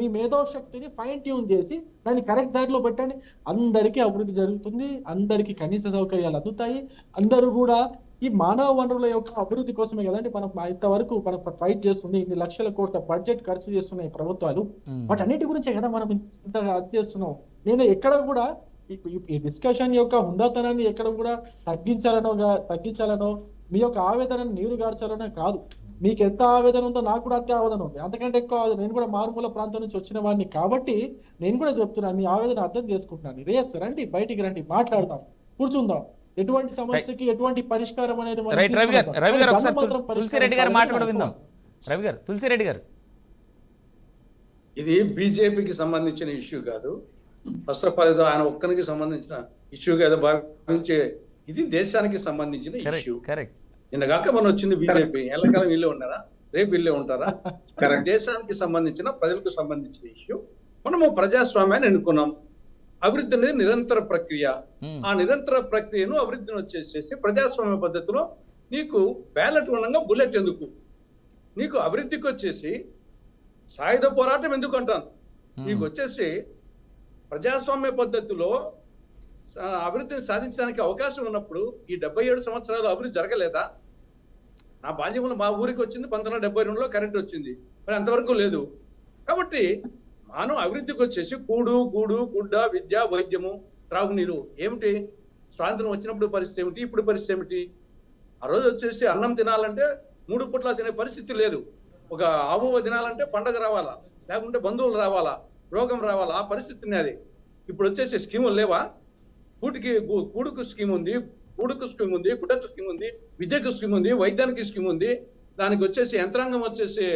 మీ మేధో శక్తిని ఫైన్ ట్యూన్ చేసి దాన్ని కరెక్ట్ దారిలో పెట్టండి. అందరికీ అభివృద్ధి జరుగుతుంది, అందరికీ కనీస సౌకర్యాలు అందుతాయి, అందరూ కూడా ఈ మానవ వనరుల యొక్క అభివృద్ధి కోసమే కదండి మనం ఇంతవరకు మనం ఫైట్ చేస్తుంది. ఇన్ని లక్షల కోట్ల బడ్జెట్ ఖర్చు చేస్తున్నాయి ప్రభుత్వాలు, వాటన్నిటి గురించే కదా మనం ఇంతగా అది చేస్తున్నాం. నేను ఎక్కడ కూడా ఈ డిస్కషన్ యొక్క హుందాతనాన్ని ఎక్కడ కూడా తగ్గించాలనో మీ యొక్క ఆవేదనను నీరుగార్చాలనో కాదు. మీకు ఎంత ఆవేదన ఉందో నాకు కూడా అంతే ఆవేదన ఉంది, అంతకంటే ఎక్కువ నేను కూడా మారుమూల ప్రాంతం నుంచి వచ్చిన వాడిని కాబట్టి నేను కూడా చెప్తున్నాను, మీ ఆవేదన అర్థం చేసుకుంటున్నాను. రేస్ రండి, బయటికి రండి, మాట్లాడదాం, కూర్చుందాం, ఎటువంటి సమస్యకి ఎటువంటి పరిష్కారం అనేది తులసిరెడ్డి గారు మాట కూడా విందాం. తులసిరెడ్డి గారు, ఇది బీజేపీకి సంబంధించిన ఇష్యూ కాదు, ఫస్ట్ ఆఫ్ ఆల్ ఏదో ఆయన ఒక్కరికి సంబంధించిన ఇష్యూ కాదు భావించే, ఇది దేశానికి సంబంధించిన ఇష్యూ. నిన్నగాక మనం వచ్చింది బీజేపీ, ఎల్లకాలం వీళ్ళే ఉన్నారా, రేపు వీళ్ళే ఉంటారా? దేశానికి సంబంధించిన ప్రజలకు సంబంధించిన ఇష్యూ. మనము ప్రజాస్వామ్యాన్ని ఎన్నుకున్నాం, అభివృద్ధి అనేది నిరంతర ప్రక్రియ. ఆ నిరంతర ప్రక్రియను అభివృద్ధిని వచ్చేసేసి ప్రజాస్వామ్య పద్ధతిలో నీకు బ్యాలెట్ ఉండగా బుల్లెట్ ఎందుకు, నీకు అభివృద్ధికి వచ్చేసి సాయుధ పోరాటం ఎందుకు అంటాను, నీకు వచ్చేసి ప్రజాస్వామ్య పద్ధతిలో అభివృద్ధిని సాధించడానికి అవకాశం ఉన్నప్పుడు ఈ 77 సంవత్సరాలు అభివృద్ధి జరగలేదా? నా బాల్యంలో మా ఊరికి వచ్చింది 1972లో కరెంట్ వచ్చింది, మరి అంతవరకు లేదు. కాబట్టి మనం అభివృద్ధికి వచ్చేసి కూడు గూడు గుడ్డ విద్య వైద్యము త్రాగునీరు ఏమిటి, స్వాతంత్రం వచ్చినప్పుడు పరిస్థితి ఏమిటి, ఇప్పుడు పరిస్థితి ఏమిటి? ఆ రోజు వచ్చేసి అన్నం తినాలంటే 3 పూట్ల తినే పరిస్థితి లేదు, ఒక ఆవువ తినాలంటే పండగ రావాలా, లేకుంటే బంధువులు రావాలా, రోగం రావాలా, ఆ పరిస్థితి ఉన్నది. ఇప్పుడు వచ్చేసి స్కీములు లేవా? కూడుకు స్కీమ్ ఉంది, గూడుకు స్కీమ్ ఉంది, గుడ్డకు స్కీమ్ ఉంది, విద్యకు స్కీమ్ ఉంది, వైద్యానికి స్కీమ్ ఉంది. దానికి వచ్చేసి యంత్రాంగం వచ్చేసి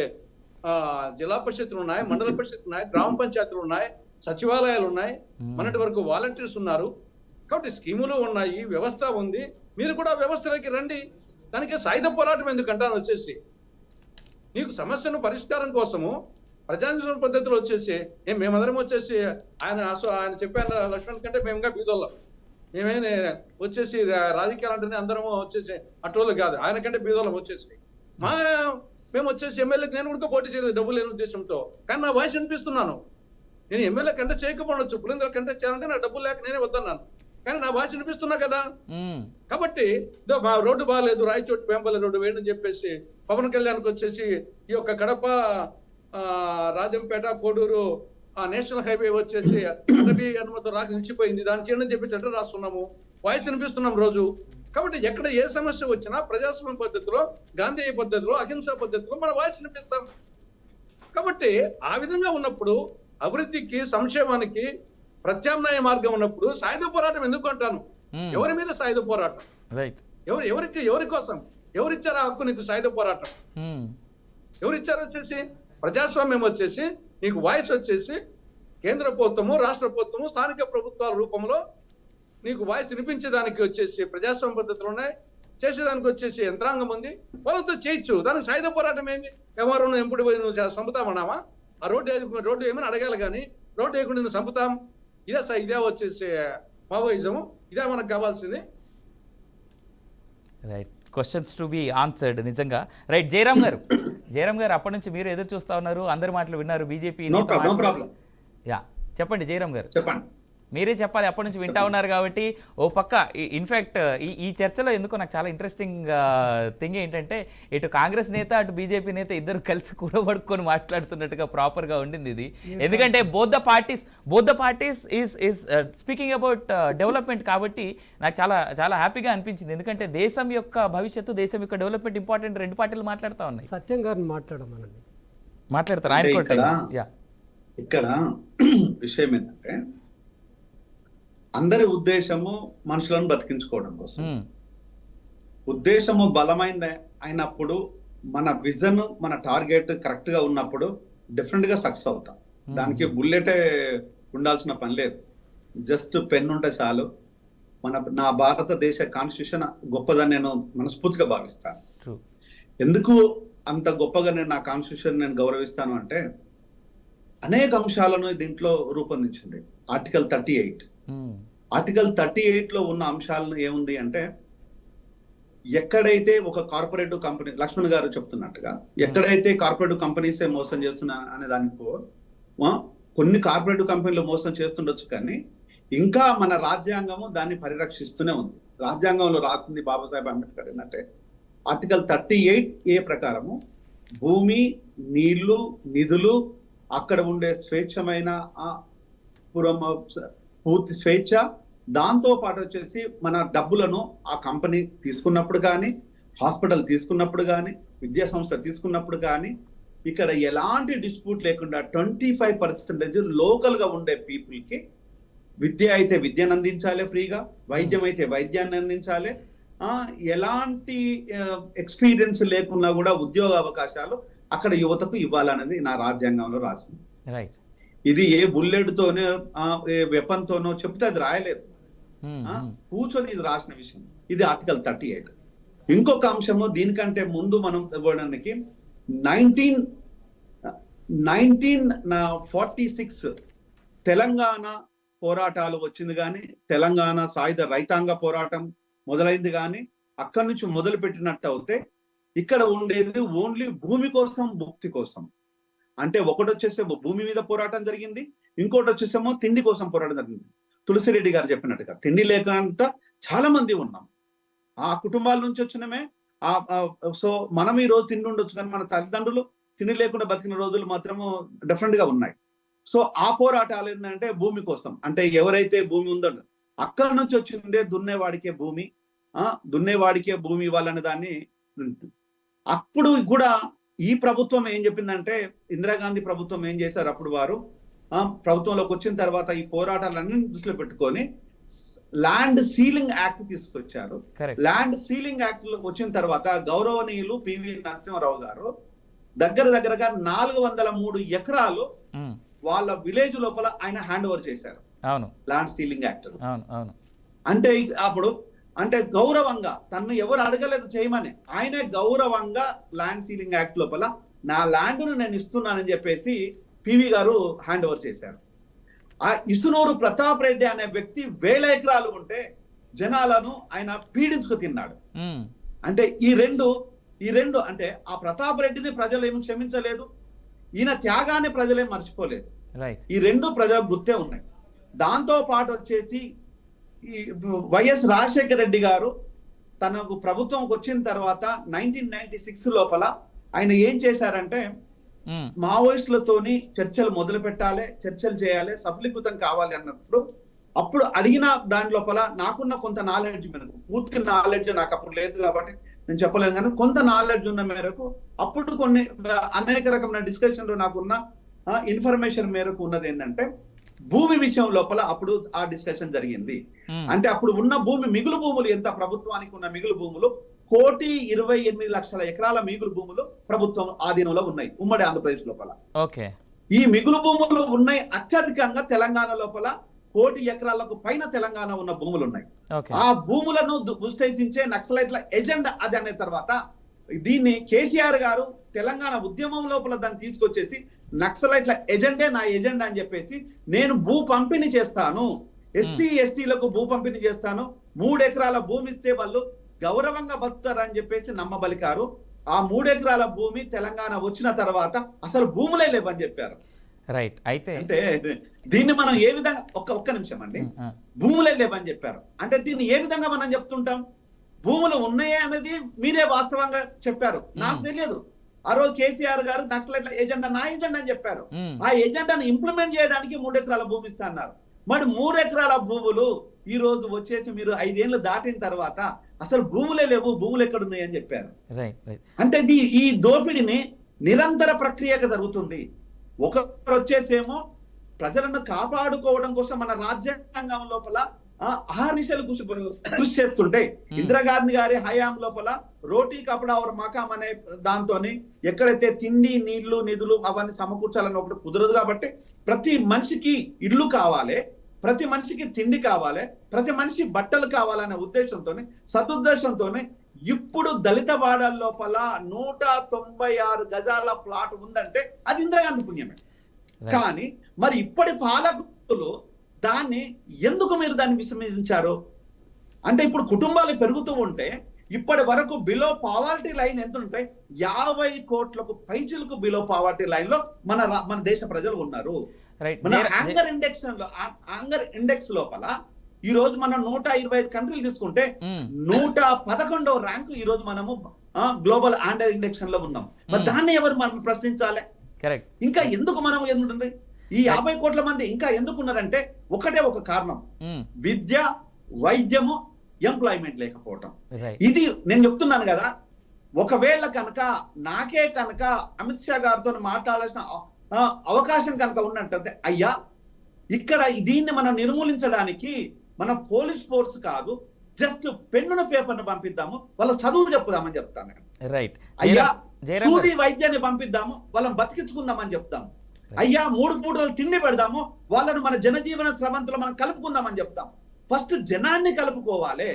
జిల్లా పరిషత్తులు ఉన్నాయి, మండల పరిషత్తులు ఉన్నాయి, గ్రామ పంచాయతీలు ఉన్నాయి, సచివాలయాలు ఉన్నాయి, మొన్నటి వరకు వాలంటీర్స్ ఉన్నారు. కాబట్టి స్కీములు ఉన్నాయి, వ్యవస్థ ఉంది. మీరు కూడా వ్యవస్థలోకి రండి. దానికి సాయుధ పోరాటం ఎందుకంటాను వచ్చేసి నీకు సమస్యను పరిష్కారం కోసము ప్రజాస్వామ్య పద్ధతిలో వచ్చేసి మేమందరం వచ్చేసి ఆయన చెప్పాను లక్ష్మణ్ కంటే మేముగా బీదోళ్ళం, మేమైనా వచ్చేసి రాజకీయాలు అంటేనే అందరం వచ్చేసి అటోళ్ళు కాదు, ఆయన కంటే బీదోళ్ళం వచ్చేసి మేము వచ్చేసి ఎమ్మెల్యేకి నేను కూడా పోటీ చేయలేదు డబ్బు లేని ఉద్దేశంతో, కానీ నా వాయిస్ వినిపిస్తున్నాను. నేను ఎమ్మెల్యే కంటే చేయకపోవచ్చు, పులిందర కంటే చేయాలంటే నా డబ్బులు లేక నేనే వద్దన్నాను, కానీ నా భాష వినిపిస్తున్నా కదా. కాబట్టి రోడ్డు బాగాలేదు, రాయచోటి వేంపల్లి రోడ్డు వేయని చెప్పేసి పవన్ కళ్యాణ్కి వచ్చేసి ఈ యొక్క కడప రాజంపేట కోడూరు నేషనల్ హైవే వచ్చేసి అటవీ అనుమతి రాక నిలిచిపోయింది, దాన్ని చేయడం చెప్పి చట్టం రాస్తున్నాము, వాయిస్ వినిపిస్తున్నాం రోజు. కాబట్టి ఎక్కడ ఏ సమస్య వచ్చినా ప్రజాస్వామ్య పద్ధతిలో, గాంధీ పద్ధతిలో, అహింసా పద్ధతిలో మన వాయిస్ వినిపిస్తాం. కాబట్టి ఆ విధంగా ఉన్నప్పుడు అభివృద్ధికి సంక్షేమానికి ప్రత్యామ్నాయ మార్గం ఉన్నప్పుడు సాయుధ పోరాటం ఎందుకు అంటాను? ఎవరి మీద సాయుధ పోరాటం? రైట్. ఎవరి కోసం? ఎవరిచ్చారు ఆ హక్కు నీకు సాయుధ పోరాటం? ఎవరిచ్చారు? వచ్చేసి ప్రజాస్వామ్యం వచ్చేసి నీకు వాయిస్ వచ్చేసి కేంద్ర ప్రభుత్వము, రాష్ట్ర ప్రభుత్వము, స్థానిక ప్రభుత్వాల రూపంలో నీకు వాయిస్ వినిపించేదానికి వచ్చేసి ప్రజాస్వామ్య పద్ధతులు ఉన్నాయి, చేసేదానికి వచ్చేసి యంత్రాంగం ఉంది, వాళ్ళతో చేయొచ్చు. దానికి సాయుధ పోరాటం ఏంది? ఎవరు ఎంపుడు పోయి నువ్వు చంపుతామన్నావా? ఆ రోడ్డు ఏమైనా అడగాలి కానీ రోడ్డు వేయకుండా నువ్వు చంపుతాం, ఇదే వచ్చేసి మావోయిజము, ఇదే మనకు కావాల్సింది. Right. Questions to be answered నిజంగా. రైట్. జయరామ్ గారు అప్పటి నుంచి మీరు ఎదురు చూస్తా ఉన్నారు, అందరి మాటలు విన్నారు, బీజేపీ. యా, చెప్పండి జయరామ్ గారు. చెప్పండి. మీరే చెప్పాలి, అప్పటి నుంచి వింటా ఉన్నారు కాబట్టి. ఓ పక్క ఇన్ఫ్యాక్ట్ ఈ చర్చలో ఎందుకో నాకు చాలా ఇంట్రెస్టింగ్ థింగ్ ఏంటంటే, ఇటు కాంగ్రెస్ నేత అటు బీజేపీ నేత ఇద్దరు కలిసి కూడబడుకొని మాట్లాడుతున్నట్టుగా ప్రాపర్గా ఉండింది ఇది. ఎందుకంటే both the parties is speaking about development కాబట్టి నాకు చాలా చాలా హ్యాపీగా అనిపించింది. ఎందుకంటే దేశం యొక్క భవిష్యత్తు, దేశం యొక్క డెవలప్మెంట్ ఇంపార్టెంట్. రెండు పార్టీలు మాట్లాడుతూ ఉన్నాయి. సత్యం గారిని మాట్లాడతారు ఆయన. కూడా. ఇక్కడ విషయం ఏంటంటే, అందరి ఉద్దేశము మనుషులను బతికించుకోవడం కోసం. ఉద్దేశము బలమైంది అయినప్పుడు, మన విజన్, మన టార్గెట్ కరెక్ట్ గా ఉన్నప్పుడు డిఫరెంట్ గా సక్సెస్ అవుతాం. దానికి బుల్లెటే ఉండాల్సిన పని లేదు, జస్ట్ పెన్ ఉంటే చాలు. నా భారతదేశ కాన్స్టిట్యూషన్ గొప్పదని నేను మనస్ఫూర్తిగా భావిస్తాను. ఎందుకు అంత గొప్పగా నా కాన్స్టిట్యూషన్ నేను గౌరవిస్తాను అంటే, అనేక అంశాలను దీంట్లో రూపొందించింది. ఆర్టికల్ 38. ఆర్టికల్ 38 లో ఉన్న అంశాలను ఏముంది అంటే, ఎక్కడైతే ఒక కార్పొరేటివ్ కంపెనీ, లక్ష్మణ్ గారు చెప్తున్నట్టుగా, ఎక్కడైతే కార్పొరేటివ్ కంపెనీసే మోసం చేస్తున్నా అనే దానికి కొన్ని కార్పొరేటివ్ కంపెనీలు మోసం చేస్తుండొచ్చు, కానీ ఇంకా మన రాజ్యాంగము దాన్ని పరిరక్షిస్తూనే ఉంది. రాజ్యాంగంలో రాసింది బాబాసాహెబ్ అంబేద్కర్ ఏంటంటే, ఆర్టికల్ 38A ప్రకారము భూమి, నీళ్లు, నిధులు, అక్కడ ఉండే స్వేచ్ఛమైన పూర్తి స్వేచ్ఛ, దాంతో పాటు వచ్చేసి మన డబ్బులను ఆ కంపెనీ తీసుకున్నప్పుడు కానీ, హాస్పిటల్ తీసుకున్నప్పుడు కానీ, విద్యా సంస్థ తీసుకున్నప్పుడు కానీ, ఇక్కడ ఎలాంటి డిస్ప్యూట్ లేకుండా 25% లోకల్ గా ఉండే పీపుల్ కి విద్య అయితే విద్యను అందించాలి ఫ్రీగా, వైద్యం అయితే వైద్యాన్ని అందించాలి, ఎలాంటి ఎక్స్పీరియన్స్ లేకున్నా కూడా ఉద్యోగ అవకాశాలు అక్కడ యువతకు ఇవ్వాలనేది నా రాజ్యాంగంలో రాసింది. రైట్. ఇది ఏ బుల్లెట్ తోనో ఏ వెపన్ తోనో చెప్తే అది రాయలేదు, కూర్చొని ఇది రాసిన విషయం. ఇది ఆర్టికల్ 38. ఇంకొక అంశము దీనికంటే ముందు మనం ఇవ్వడానికి 1946 తెలంగాణ పోరాటాలు వచ్చింది కానీ, తెలంగాణ సాయుధ రైతాంగ పోరాటం మొదలైంది కానీ, అక్కడి నుంచి మొదలు పెట్టినట్టు అవుతే ఇక్కడ ఉండేది ఓన్లీ భూమి కోసం, భుక్తి కోసం. అంటే ఒకటి వచ్చేసేమో భూమి మీద పోరాటం జరిగింది, ఇంకోటి వచ్చేసేమో తిండి కోసం పోరాటం జరిగింది. తులసిరెడ్డి గారు చెప్పినట్టుగా తిండి లేక చాలా మంది ఉన్నాం, ఆ కుటుంబాల నుంచి వచ్చినమే. సో మనం ఈ రోజు తిండి ఉండొచ్చు, కానీ మన తల్లిదండ్రులు తిండి లేకుండా బతికిన రోజులు మాత్రము డిఫరెంట్ గా ఉన్నాయి. సో ఆ పోరాటాలు ఏంటంటే భూమి కోసం, అంటే ఎవరైతే భూమి ఉందో అక్కడి నుంచి వచ్చిండే దున్నేవాడికే భూమి ఇవ్వాలనే దాన్ని. అప్పుడు కూడా ఈ ప్రభుత్వం ఏం చెప్పిందంటే, ఇందిరాగాంధీ ప్రభుత్వం ఏం చేశారు, అప్పుడు వారు ప్రభుత్వంలోకి వచ్చిన తర్వాత ఈ పోరాటాలన్నీ దృష్టిలో పెట్టుకొని ల్యాండ్ సీలింగ్ యాక్ట్ తీసుకొచ్చారు. ల్యాండ్ సీలింగ్ యాక్ట్ వచ్చిన తర్వాత గౌరవనీయులు పివి నరసింహారావు గారు దగ్గరగా 403 ఎకరాలు వాళ్ళ విలేజ్ లోపల ఆయన హ్యాండ్ ఓవర్ చేశారు. ల్యాండ్ సీలింగ్ యాక్ట్ అంటే అప్పుడు అంటే గౌరవంగా, తను ఎవరు అడగలేదు చేయమని, ఆయనే గౌరవంగా ల్యాండ్ సీలింగ్ యాక్ట్ లోపల నా ల్యాండ్ను నేను ఇస్తున్నానని చెప్పేసి పివి గారు హ్యాండ్ ఓవర్ చేశారు. ఆ ఇసునూరు ప్రతాప్ రెడ్డి అనే వ్యక్తి 1000 ఎకరాలు ఉంటే జనాలను ఆయన పీడించుకు తిన్నాడు. అంటే ఈ రెండు అంటే ఆ ప్రతాప్ రెడ్డిని ప్రజలు ఏమి క్షమించలేదు, ఈయన త్యాగాన్ని ప్రజలేం మర్చిపోలేదు. ఈ రెండు ప్రజలకు గుర్తే ఉన్నాయి. దాంతో పాటు వచ్చేసి ఈ వైఎస్ రాజశేఖర రెడ్డి గారు తనకు ప్రభుత్వంకి వచ్చిన తర్వాత 1996 లోపల ఆయన ఏం చేశారంటే, మావోయిస్టులతోని చర్చలు మొదలు పెట్టాలి, చర్చలు చేయాలి, సఫలీకృతం కావాలి అన్నప్పుడు అప్పుడు అడిగిన దాని లోపల నాకున్న కొంత నాలెడ్జ్ మేరకు, పూర్తి నాలెడ్జ్ నాకు అప్పుడు లేదు కాబట్టి నేను చెప్పలేను, కానీ కొంత నాలెడ్జ్ ఉన్న మేరకు అప్పుడు కొన్ని అనేక రకమైన డిస్కషన్లు నాకున్న ఇన్ఫర్మేషన్ మేరకు ఉన్నది ఏంటంటే భూమి విషయం లోపల అప్పుడు ఆ డిస్కషన్ జరిగింది. అంటే అప్పుడు ఉన్న భూమి మిగులు భూములు ఎంత, ప్రభుత్వానికి ఉన్న మిగులు భూములు 1,28,00,000 ఎకరాల మిగులు భూములు ప్రభుత్వం ఆధీనంలో ఉన్నాయి ఉమ్మడి ఆంధ్రప్రదేశ్ లోపల. ఓకే, ఈ మిగులు భూములు ఉన్నాయి అత్యధికంగా తెలంగాణ లోపల 1,00,00,000 ఎకరాలకు పైన తెలంగాణ ఉన్న భూములు ఉన్నాయి. ఆ భూములను విశ్లేషించే నక్సలైట్ల ఎజెండా అది అనే తర్వాత దీన్ని కేసీఆర్ గారు తెలంగాణ ఉద్యమం లోపల దాన్ని తీసుకొచ్చేసి నక్సలైట్ల ఎజెండే నా ఎజెండా అని చెప్పేసి నేను భూ పంపిణీ చేస్తాను, ఎస్సీ ఎస్టీలకు భూ పంపిణీ చేస్తాను, 3 ఎకరాల భూమి ఇస్తే వాళ్ళు గౌరవంగా బతుకుతారని చెప్పేసి నమ్మబలికారు. ఆ 3 ఎకరాల భూమి తెలంగాణ వచ్చిన తర్వాత అసలు భూములే లేవని చెప్పారు. రైట్. అయితే అంటే దీన్ని మనం ఏ విధంగా ఒక్క నిమిషం అండి, భూములే లేవని చెప్పారు అంటే దీన్ని ఏ విధంగా మనం చెప్తుంటాం? భూములు ఉన్నాయే అనేది మీరే వాస్తవంగా చెప్పారు, నాకు తెలియదు. ఆ రోజు కేసీఆర్ గారు నక్సలైట్ల ఎజెండా నా ఎజెండా అని చెప్పారు. ఆ ఎజెండాను ఇంప్లిమెంట్ చేయడానికి 3 ఎకరాల భూమి ఇస్తా అన్నారు. మరి 3 ఎకరాల భూములు ఈ రోజు వచ్చేసి మీరు 5 ఏళ్ళు దాటిన తర్వాత అసలు భూములే లేవు, భూములు ఎక్కడున్నాయి అని చెప్పారు. అంటే ఈ దోపిడిని నిరంతర ప్రక్రియగా జరుగుతుంది. ఒకరు వచ్చేసేమో ప్రజలను కాపాడుకోవడం కోసం మన రాజ్యాంగం లోపల అహర్నిశలు కృషి చేస్తుంటే, ఇందిరాగాంధీ గారి హయాం లోపల రోటీ కపడా और మకాం అనే దాంతో ఎక్కడైతే తిండి నీళ్లు నిధులు అవన్నీ సమకూర్చాలని ఒకటి కుదరదు. కాబట్టి ప్రతి మనిషికి ఇల్లు కావాలి, ప్రతి మనిషికి తిండి కావాలి, ప్రతి మనిషి బట్టలు కావాలనే ఉద్దేశంతో సదుద్దేశంతో ఇప్పుడు దళిత వాడల లోపల 196 గజాల ప్లాట్ ఉందంటే అది ఇందిరాగాంధీ పుణ్యమే. కానీ మరి ఇప్పటి పాలకులు దాన్ని ఎందుకు మీరు దాన్ని విస్మరించారు? అంటే ఇప్పుడు కుటుంబాలు పెరుగుతూ ఉంటే ఇప్పటి వరకు బిలో పావర్టీ లైన్ ఎంత ఉంటాయి? 50 కోట్లకు పైచిలకు బిలో పావర్టీ లైన్ లో మన దేశ ప్రజలు ఉన్నారు. మన యాంగర్ ఇండెక్స్ లోపల ఈ రోజు మనం 125 కంట్రీలు తీసుకుంటే 111వ ర్యాంకు ఈ రోజు మనము గ్లోబల్ యాంగర్ ఇండెక్స్ లో ఉన్నాం. మరి దాన్ని ఎవరు మనం ప్రశ్నించాలి? ఇంకా ఎందుకు మనం ఎందుకుంటుంది ఈ 50 కోట్ల మంది ఇంకా ఎందుకున్నారంటే ఒకటే ఒక కారణం, విద్య, వైద్యము, ఎంప్లాయ్మెంట్ లేకపోవటం. ఇది నేను చెప్తున్నాను కదా. ఒకవేళ కనుక నాకే కనుక అమిత్ షా గారితో మాట్లాడాల్సిన అవకాశం కనుక ఉన్నట్టయితే, అయ్యా ఇక్కడ దీన్ని మనం నిర్మూలించడానికి మన పోలీస్ ఫోర్స్ కాదు, జస్ట్ పెన్నును పేపర్ను పంపిద్దాము, వాళ్ళ చదువు చెప్పుదామని చెప్తాను. అయ్యా సూది వైద్యాన్ని పంపిద్దాము, వాళ్ళని బతికించుకుందామని చెప్తాము. అయ్యా 3 పూటలు తిండి పెడదాము, వాళ్ళను మన జనజీవన స్రవంతిలో మనం కలుపుకుందామని చెప్తాం. ఫస్ట్ జనాన్ని కలుపుకోవాలి.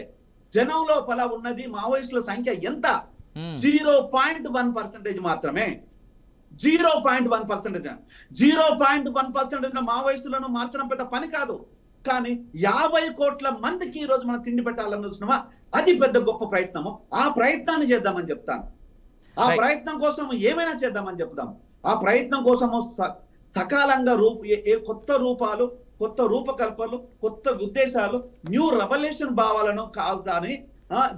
జనం లోపల ఉన్నది మావోయిస్టుల సంఖ్య ఎంత? 0.1% మాత్రమే. 0.1%. 0.1% మావోయిస్టులను మార్చడం పెద్ద పని కాదు. కానీ 50 కోట్ల మందికి ఈ రోజు మనం తిండి పెట్టాలని చూసినామా, అది పెద్ద గొప్ప ప్రయత్నము. ఆ ప్రయత్నాన్ని చేద్దామని చెప్తాను. ఆ ప్రయత్నం కోసం ఏమైనా చేద్దామని చెప్తాం. ఆ ప్రయత్నం కోసము సకాలంగా కొత్త రూపాలు, కొత్త రూపకల్పనలు, కొత్త ఉద్దేశాలు, న్యూ రెవల్యూషన్ భావాలను కాదు. కానీ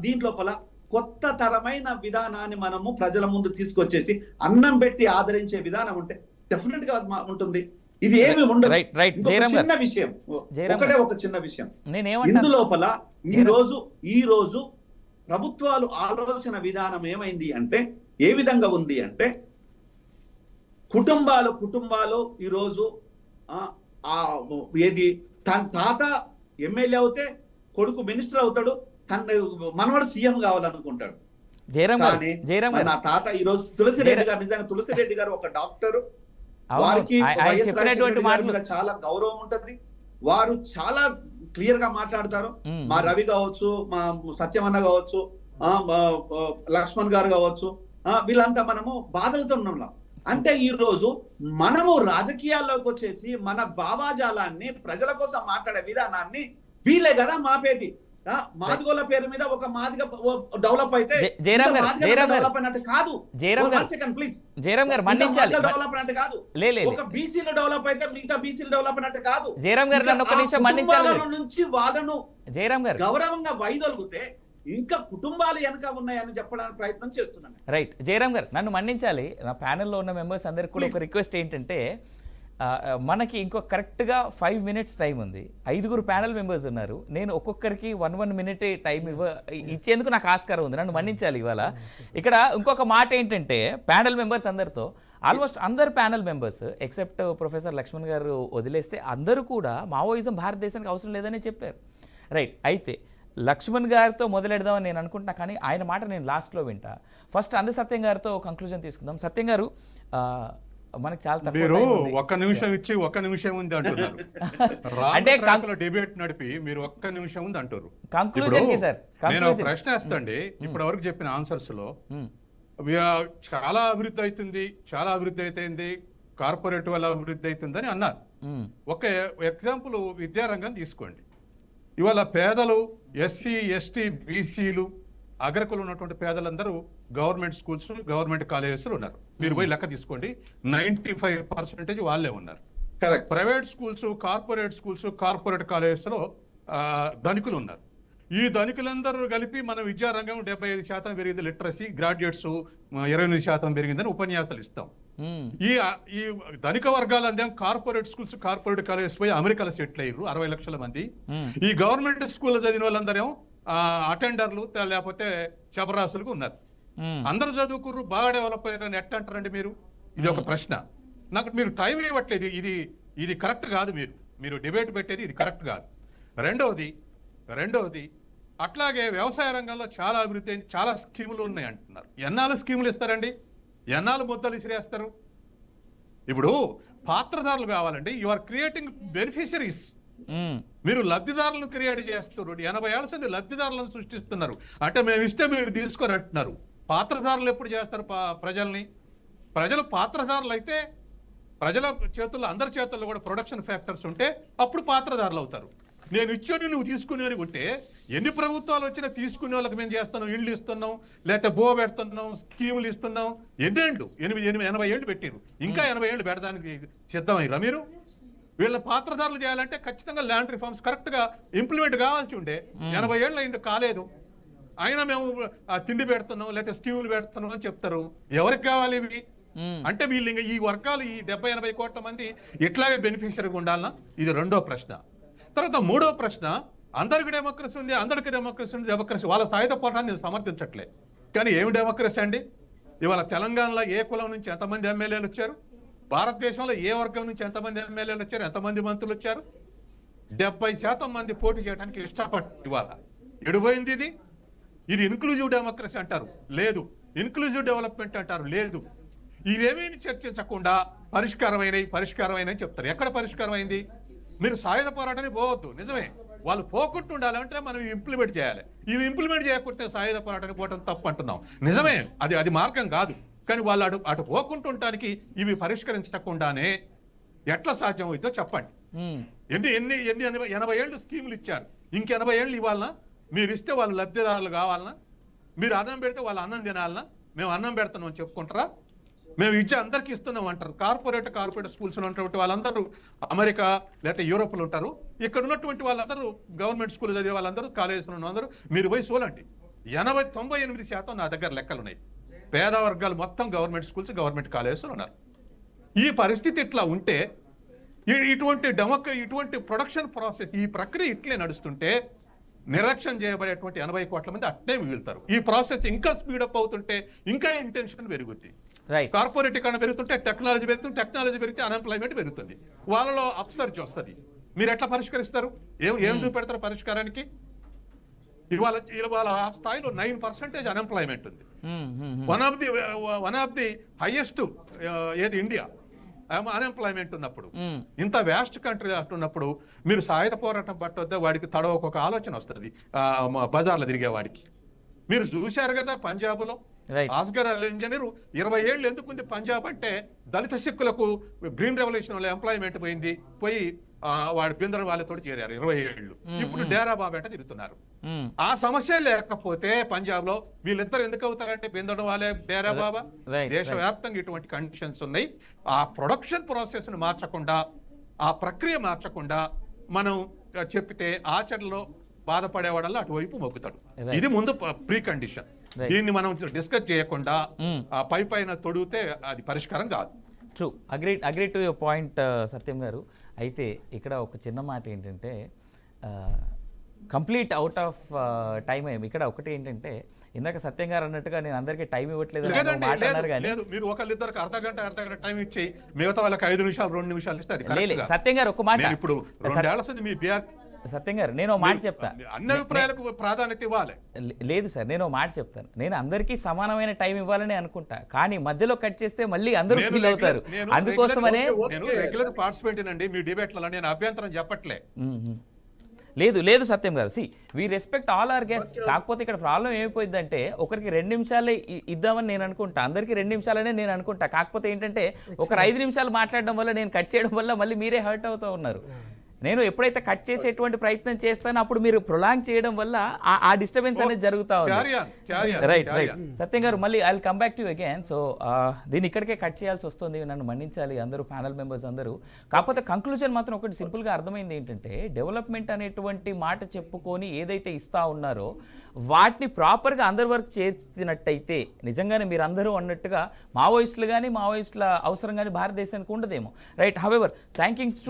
దీంట్లోపల కొత్త తరమైన విధానాన్ని మనము ప్రజల ముందు తీసుకొచ్చేసి అన్నం పెట్టి ఆదరించే విధానం ఉంటే డెఫినెట్ గా ఉంటుంది. ఇది ఏమి ఉండదు. చిన్న విషయం, ఒక చిన్న విషయం ఇందులోపల ఈ రోజు ప్రభుత్వాలు ఆలోచన విధానం ఏమైంది అంటే, ఏ విధంగా ఉంది అంటే, కుటుంబాలు ఈరోజు ఏది తన తాత ఎమ్మెల్యే అవుతే కొడుకు మినిస్టర్ అవుతాడు, తన మనవాడు సీఎం కావాలనుకుంటాడు. నా తాత ఈరోజు తులసిరెడ్డి గారు, నిజంగా తులసిరెడ్డి గారు ఒక డాక్టర్, వారికి చాలా గౌరవం ఉంటది. వారు చాలా క్లియర్ గా మాట్లాడతారు. మా రవి కావచ్చు, మా సత్యమన్న కావచ్చు, లక్ష్మణ్ గారు కావచ్చు, వీళ్ళంతా మనము బాధలతో ఉన్నాం. అంటే ఈ రోజు మనము రాజకీయాల్లోకి వచ్చేసి మన భావాజాలాన్ని, ప్రజల కోసం మాట్లాడే విధానాన్ని వీళ్ళే కదా మాపేది. మాదిగోళ్ళ పేరు మీద ఒక మాదిగ డెవలప్ అయితే డెవలప్ అయినట్టు కాదు. డెవలప్ అయినట్టు కాదు. ఒక బీసీలు డెవలప్ అయితే మిగతా బీసీలు డెవలప్ అయినట్టు కాదు. నుంచి వాళ్ళను గౌరవంగా వైదొలిగితే ఇంకా కుటుంబాలు వెనక ఉన్నాయని చెప్పడానికి ప్రయత్నం చేస్తున్నాను. రైట్. జయరామ్ గారు, నన్ను మన్నించాలి. నా ప్యానెల్లో ఉన్న మెంబర్స్ అందరికి కూడా ఒక రిక్వెస్ట్ ఏంటంటే, మనకి ఇంకో కరెక్ట్గా 5 minutes టైం ఉంది. 5 ప్యానల్ మెంబర్స్ ఉన్నారు. నేను ఒక్కొక్కరికి 1 minute టైం ఇచ్చేందుకు నాకు ఆస్కారం ఉంది. నన్ను మన్నించాలి ఇవాళ. ఇక్కడ ఇంకొక మాట ఏంటంటే ప్యానల్ మెంబర్స్ అందరితో ఆల్మోస్ట్ అందరు panel members except professor Lakshman గారు వదిలేస్తే అందరూ కూడా మావోయిజం భారతదేశానికి అవసరం లేదని చెప్పారు. రైట్. అయితే లక్ష్మణ్ గారితో మొదలెడదామని నేను అనుకుంటున్నా, కానీ ఆయన మాట నేను లాస్ట్లో వింటా. ఫస్ట్ అంద సత్యం గారితో కంక్లూజన్ తీసుకుందాం. సత్యం గారు, మనకి చాలా తక్కువ మీరు time ఉంది. 1 నిమిషం ఇచ్చి 1 నిమిషం ఉంది అంటున్నారు. అంటే అంటే డిబేట్ నడిపి మీరు 1 నిమిషం ఉంది అంటారు. కంక్లూజన్ కి సార్, నేను ఒక ప్రశ్న వేస్తాండి. ఇప్పటి వరకు చెప్పిన ఆన్సర్స్ లో చాలా అభివృద్ధి అవుతుంది, చాలా అభివృద్ధి అవుతుంది, కార్పొరేట్ వల్ల అభివృద్ధి అవుతుందని అన్నారు. ఒక ఎగ్జాంపుల్ విద్యారంగం తీసుకోండి. ఇవాళ పేదలు, ఎస్సీ, ఎస్టీ, బీసీలు, అగ్రకులు ఉన్నటువంటి పేదలందరూ గవర్నమెంట్ స్కూల్స్, గవర్నమెంట్ కాలేజెస్లో ఉన్నారు. మీరు పోయి లెక్క తీసుకోండి, 95% వాళ్ళే ఉన్నారు. Correct. Private schools, corporate schools, corporate colleges లో ధనికులు ఉన్నారు. ఈ ధనికులందరూ కలిపి మన విద్యారంగం 75% పెరిగింది, లిటరసీ, గ్రాడ్యుయేట్స్ 28% పెరిగిందని ఉపన్యాసాలు ఇస్తాం. ఈ ధనిక వర్గాలందేమో కార్పొరేట్ స్కూల్స్, కార్పొరేట్ కాలేజెస్ పోయి అమెరికాలో సెటిల్ అయ్యారు 60 లక్షల మంది. ఈ గవర్నమెంట్ స్కూల్లో చదివిన వాళ్ళందరేమో అటెండర్లు లేకపోతే చపరాసులుగా ఉన్నారు. అందరూ చదువుకుర్రు, బాగా డెవలప్ అయ్యారని ఎట్ట అంటారండి మీరు? ఇది ఒక ప్రశ్న. నాకు మీరు టైం ఇవ్వట్లేదు. ఇది కరెక్ట్ కాదు. మీరు డిబేట్ పెట్టేది ఇది కరెక్ట్ కాదు. రెండవది అట్లాగే వ్యవసాయ రంగంలో చాలా అభివృద్ధి అయింది, చాలా స్కీములు ఉన్నాయి అంటున్నారు. ఎన్నాళ్ళు స్కీములు ఇస్తారండి? ఎన్నాళ్ళు ముద్దలు ఇసిరేస్తారు? ఇప్పుడు పాత్రదారులు కావాలండి. You are creating beneficiaries. మీరు లబ్ధిదారులను క్రియేట్ చేస్తున్నారు. 80 ఏళ్ల సంది లబ్ధిదారులను సృష్టిస్తున్నారు. అంటే మేము ఇస్తే మీరు తీసుకొని అంటున్నారు. పాత్రదారులు ఎప్పుడు చేస్తారు ప్రజల్ని? ప్రజలు పాత్రదారులు అయితే ప్రజల చేతుల్లో, అందరి చేతుల్లో కూడా ప్రొడక్షన్ ఫ్యాక్టర్స్ ఉంటే అప్పుడు పాత్రదారులు అవుతారు. నేను ఇచ్చేది నువ్వు తీసుకునేది ఉంటే ఎన్ని ప్రభుత్వాలు వచ్చినా తీసుకునే వాళ్ళకి మేము చేస్తున్నాం, ఇళ్ళు ఇస్తున్నాం, లేకపోతే బో పెడుతున్నాం, స్కీములు ఇస్తున్నాం. ఎన్నేళ్ళు? 80 ఏళ్ళు పెట్టారు. ఇంకా 80 ఏళ్ళు పెట్టడానికి సిద్ధమయ్యారా మీరు? వీళ్ళ పాత్రదారులు చేయాలంటే ఖచ్చితంగా ల్యాండ్ రిఫార్మ్స్ కరెక్ట్ గా ఇంప్లిమెంట్ కావాల్సి ఉండే. 80 ఏళ్ళు అయింది, కాలేదు. అయినా మేము తిండి పెడుతున్నాం, లేకపోతే స్కీములు పెడుతున్నాం అని చెప్తారు. ఎవరికి కావాలి ఇవి? అంటే వీళ్ళు ఇంకా ఈ వర్గాలు, ఈ 70-80 కోట్ల మంది ఇట్లాగే బెనిఫిషియరీగా ఉండాలన్నా? ఇది రెండో ప్రశ్న. తర్వాత మూడో ప్రశ్న, అందరికి డెమోక్రసీ ఉంది, అందరికి డెమోక్రసీ ఉంది. డెమోక్రసీ వాళ్ళ సాయుధ పోరాటాన్ని నేను సమర్థించట్లే, కానీ ఏమి డెమోక్రసీ అండి? ఇవాళ తెలంగాణలో ఏ కులం నుంచి ఎంతమంది ఎమ్మెల్యేలు వచ్చారు? భారతదేశంలో ఏ వర్గం నుంచి ఎంతమంది ఎమ్మెల్యేలు వచ్చారు? ఎంతమంది మంత్రులు వచ్చారు? 70% మంది పోటీ చేయడానికి ఇష్టపడ్డారు. ఇవాళ ఎడిపోయింది ఇది. ఇది ఇన్క్లూజివ్ డెమోక్రసీ అంటారు, లేదు. ఇన్క్లూజివ్ డెవలప్మెంట్ అంటారు, లేదు. ఇవేమీ చర్చించకుండా పరిష్కారమైన చెప్తారు. ఎక్కడ పరిష్కారం అయింది? మీరు సాయుధ పోరాటానికి పోవద్దు, నిజమే. వాళ్ళు పోకుండా ఉండాలంటే మనం ఇంప్లిమెంట్ చేయాలి. ఇవి ఇంప్లిమెంట్ చేయకుంటే సాయుధ పోరాటానికి పోవడం తప్పు అంటున్నాం, నిజమే. అది మార్గం కాదు. కానీ వాళ్ళు అటు పోకుంటుంటానికి ఇవి పరిష్కరించకుండానే ఎట్లా సాధ్యం అవుతుందో చెప్పండి. ఎన్ని 80 ఏళ్ళు స్కీములు ఇచ్చారు, ఇంక 80 ఏళ్ళు ఇవ్వాలన్నా? మీరు ఇస్తే వాళ్ళు లబ్ధిదారులు కావాలన్నా? మీరు అన్నం పెడితే వాళ్ళు అన్నం తినాలన్నా? మేము అన్నం పెడతామని చెప్పుకుంటారా? మేము విద్య అందరికీ ఇస్తున్నాం అంటారు. కార్పొరేట్ స్కూల్స్ ఉన్నటువంటి వాళ్ళందరూ అమెరికా లేకపోతే యూరోప్లో ఉంటారు. ఇక్కడ ఉన్నటువంటి వాళ్ళందరూ గవర్నమెంట్ స్కూల్ చదివే వాళ్ళందరూ, కాలేజీలో ఉన్న అందరూ మీరు పోయి చూడండి. 98% నా దగ్గర లెక్కలు ఉన్నాయి. పేద వర్గాలు మొత్తం గవర్నమెంట్ స్కూల్స్, గవర్నమెంట్ కాలేజెస్లో ఉన్నారు. ఈ పరిస్థితి ఇట్లా ఉంటే ఇటువంటి ప్రొడక్షన్ ప్రాసెస్, ఈ ప్రక్రియ ఇట్లే నడుస్తుంటే నిర్లక్ష్యం చేయబడేటువంటి 80 కోట్ల మంది అట్లే మిగులుతారు. ఈ ప్రాసెస్ ఇంకా స్పీడప్ అవుతుంటే ఇంకా ఇంటెన్షన్ పెరుగుతుంది. కార్పొరేటీకరణ పెరుగుతుంటే టెక్నాలజీ పెరిగితే అన్ఎంప్లాయ్మెంట్ పెరుగుతుంది. వాళ్ళలో అప్సర్జ్ వస్తుంది. మీరు ఎట్లా పరిష్కరిస్తారు? ఏం చూపెడతారు పరిష్కారానికి? ఇవాళ ఆ స్థాయిలో 9% అన్ఎంప్లాయ్మెంట్ ఉంది. వన్ ఆఫ్ ది హైయెస్ట్ ఏది ఇండియా అన్ఎంప్లాయ్మెంట్ ఉన్నప్పుడు, ఇంత వ్యాస్ట్ కంట్రీ ఉన్నప్పుడు మీరు సాయుధ పోరాటం పట్టొద్దా? వాడికి తడవకొక ఆలోచన వస్తుంది బజార్లో తిరిగే వాడికి. మీరు చూశారు కదా పంజాబ్లో ఆస్గర్ అల్ ఇంజనీర్ 20 ఏళ్ళు ఎందుకుంది పంజాబ్ అంటే దళిత సిక్కులకు గ్రీన్ రెవల్యూషన్ వల్ల ఎంప్లాయ్మెంట్ పోయి వాడు బిందర్ వాళ్ళతో చేరారు 20 ఏళ్ళు. ఇప్పుడు డేరా బాబా అంటే తిరుగుతున్నారు. ఆ సమస్య లేకపోతే పంజాబ్ లో వీళ్ళిద్దరు ఎందుకు అవుతారంటే బిందడం వాళ్ళే డేరా బాబా. దేశవ్యాప్తంగా ఇటువంటి కండిషన్స్ ఉన్నాయి. ఆ ప్రొడక్షన్ ప్రాసెస్ ను మార్చకుండా, ఆ ప్రక్రియ మార్చకుండా మనం చెప్పితే ఆచరణలో బాధపడేవాడల్లా అటువైపు మొక్కుతాడు. ఇది ముందు ప్రీ కండిషన్. దీన్ని మనం డిస్కస్ చేయకుండా పైన తొడిగితే అది పరిష్కారం కాదు. True, agree to your point Satyam గారు. అయితే ఇక్కడ ఒక చిన్న మాట ఏంటంటే కంప్లీట్ అవుట్ ఆఫ్ టైం ఇక్కడ ఒకటి ఏంటంటే ఇందాక సత్యం గారు అన్నట్టుగా నేను అందరికీ టైం ఇవ్వట్లేదు అని లేదండి, మాట అన్నారు కానీ లేదు, మీరు ఒకళ్ళిద్దరికి అర్ధ గంట టైం ఇచ్చి మిగతా వాళ్ళకి 5 నిమిషాలు 2 నిమిషాలు ఇస్తే అది correct లేదు గా. సత్యం గారు ఒక మాట నేను ఇప్పుడు 2 ఏళ్ల నుంచి మీ బీఆర్ సత్యం గారు నేను ఒక మాట చెప్తా. అన్ని అభిప్రాయాలకు ప్రాధాన్యత ఇవ్వాలి. లేదు సార్, నేను ఒక మాట చెప్తాను. నేను అందరికీ సమానమైన టైం ఇవ్వాలని అనుకుంటా, కానీ మధ్యలో కట్ చేస్తే మళ్ళీ అందరూ ఫీల్ అవుతారు. అందుకోసమనే నేను రెగ్యులర్ పార్టిసిపేట్ అండి మీ డిబేట్లలో, నేను అభ్యంతరం చెప్పట్లే. లేదు సత్యం గారు, see we respect all our guests. కాకపోతే ఇక్కడ ప్రాబ్లం ఏమైపోయిందంటే ఒకరికి 2 నిమిషాలే ఇద్దామని నేను అనుకుంటా, అందరికీ 2 నిమిషాలనే నేను అనుకుంటా. కాకపోతే ఏంటంటే ఒకరు 5 నిమిషాలు మాట్లాడడం వల్ల, నేను కట్ చేయడం వల్ల మళ్ళీ మీరే హర్ట్ అవుతూ ఉన్నారు. నేను ఎప్పుడైతే కట్ చేసేటువంటి ప్రయత్నం చేస్తానో అప్పుడు మీరు ప్రొలాంగ్ చేయడం వల్ల ఆ డిస్టర్బెన్స్ అనేది జరుగుతూ ఉంది. రైట్ సత్యం గారు, మళ్ళీ I will come back to you again. So దీన్ని ఇక్కడికే కట్ చేయాల్సి వస్తుంది, నన్ను మన్నించాలి అందరూ ప్యానల్ మెంబర్స్ అందరూ. కాకపోతే కంక్లూజన్ మాత్రం ఒకటి సింపుల్గా అర్థమైంది ఏంటంటే డెవలప్మెంట్ అనేటువంటి మాట చెప్పుకొని ఏదైతే ఇస్తా ఉన్నారో వాటిని ప్రాపర్గా అందరి వరకు చేసినట్టయితే నిజంగానే మీరు అందరూ అన్నట్టుగా మావోయిస్టులు కానీ మావోయిస్టుల అవసరం కానీ భారతదేశానికి ఉండదేమో. Right, however thanks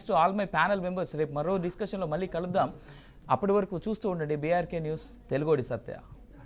to all my panel members. రేపు మరో డిస్కషన్లో మళ్ళీ కలుద్దాం. అప్పటి వరకు చూస్తూ ఉండండి బీఆర్కే న్యూస్ తెలుగోడి సత్య.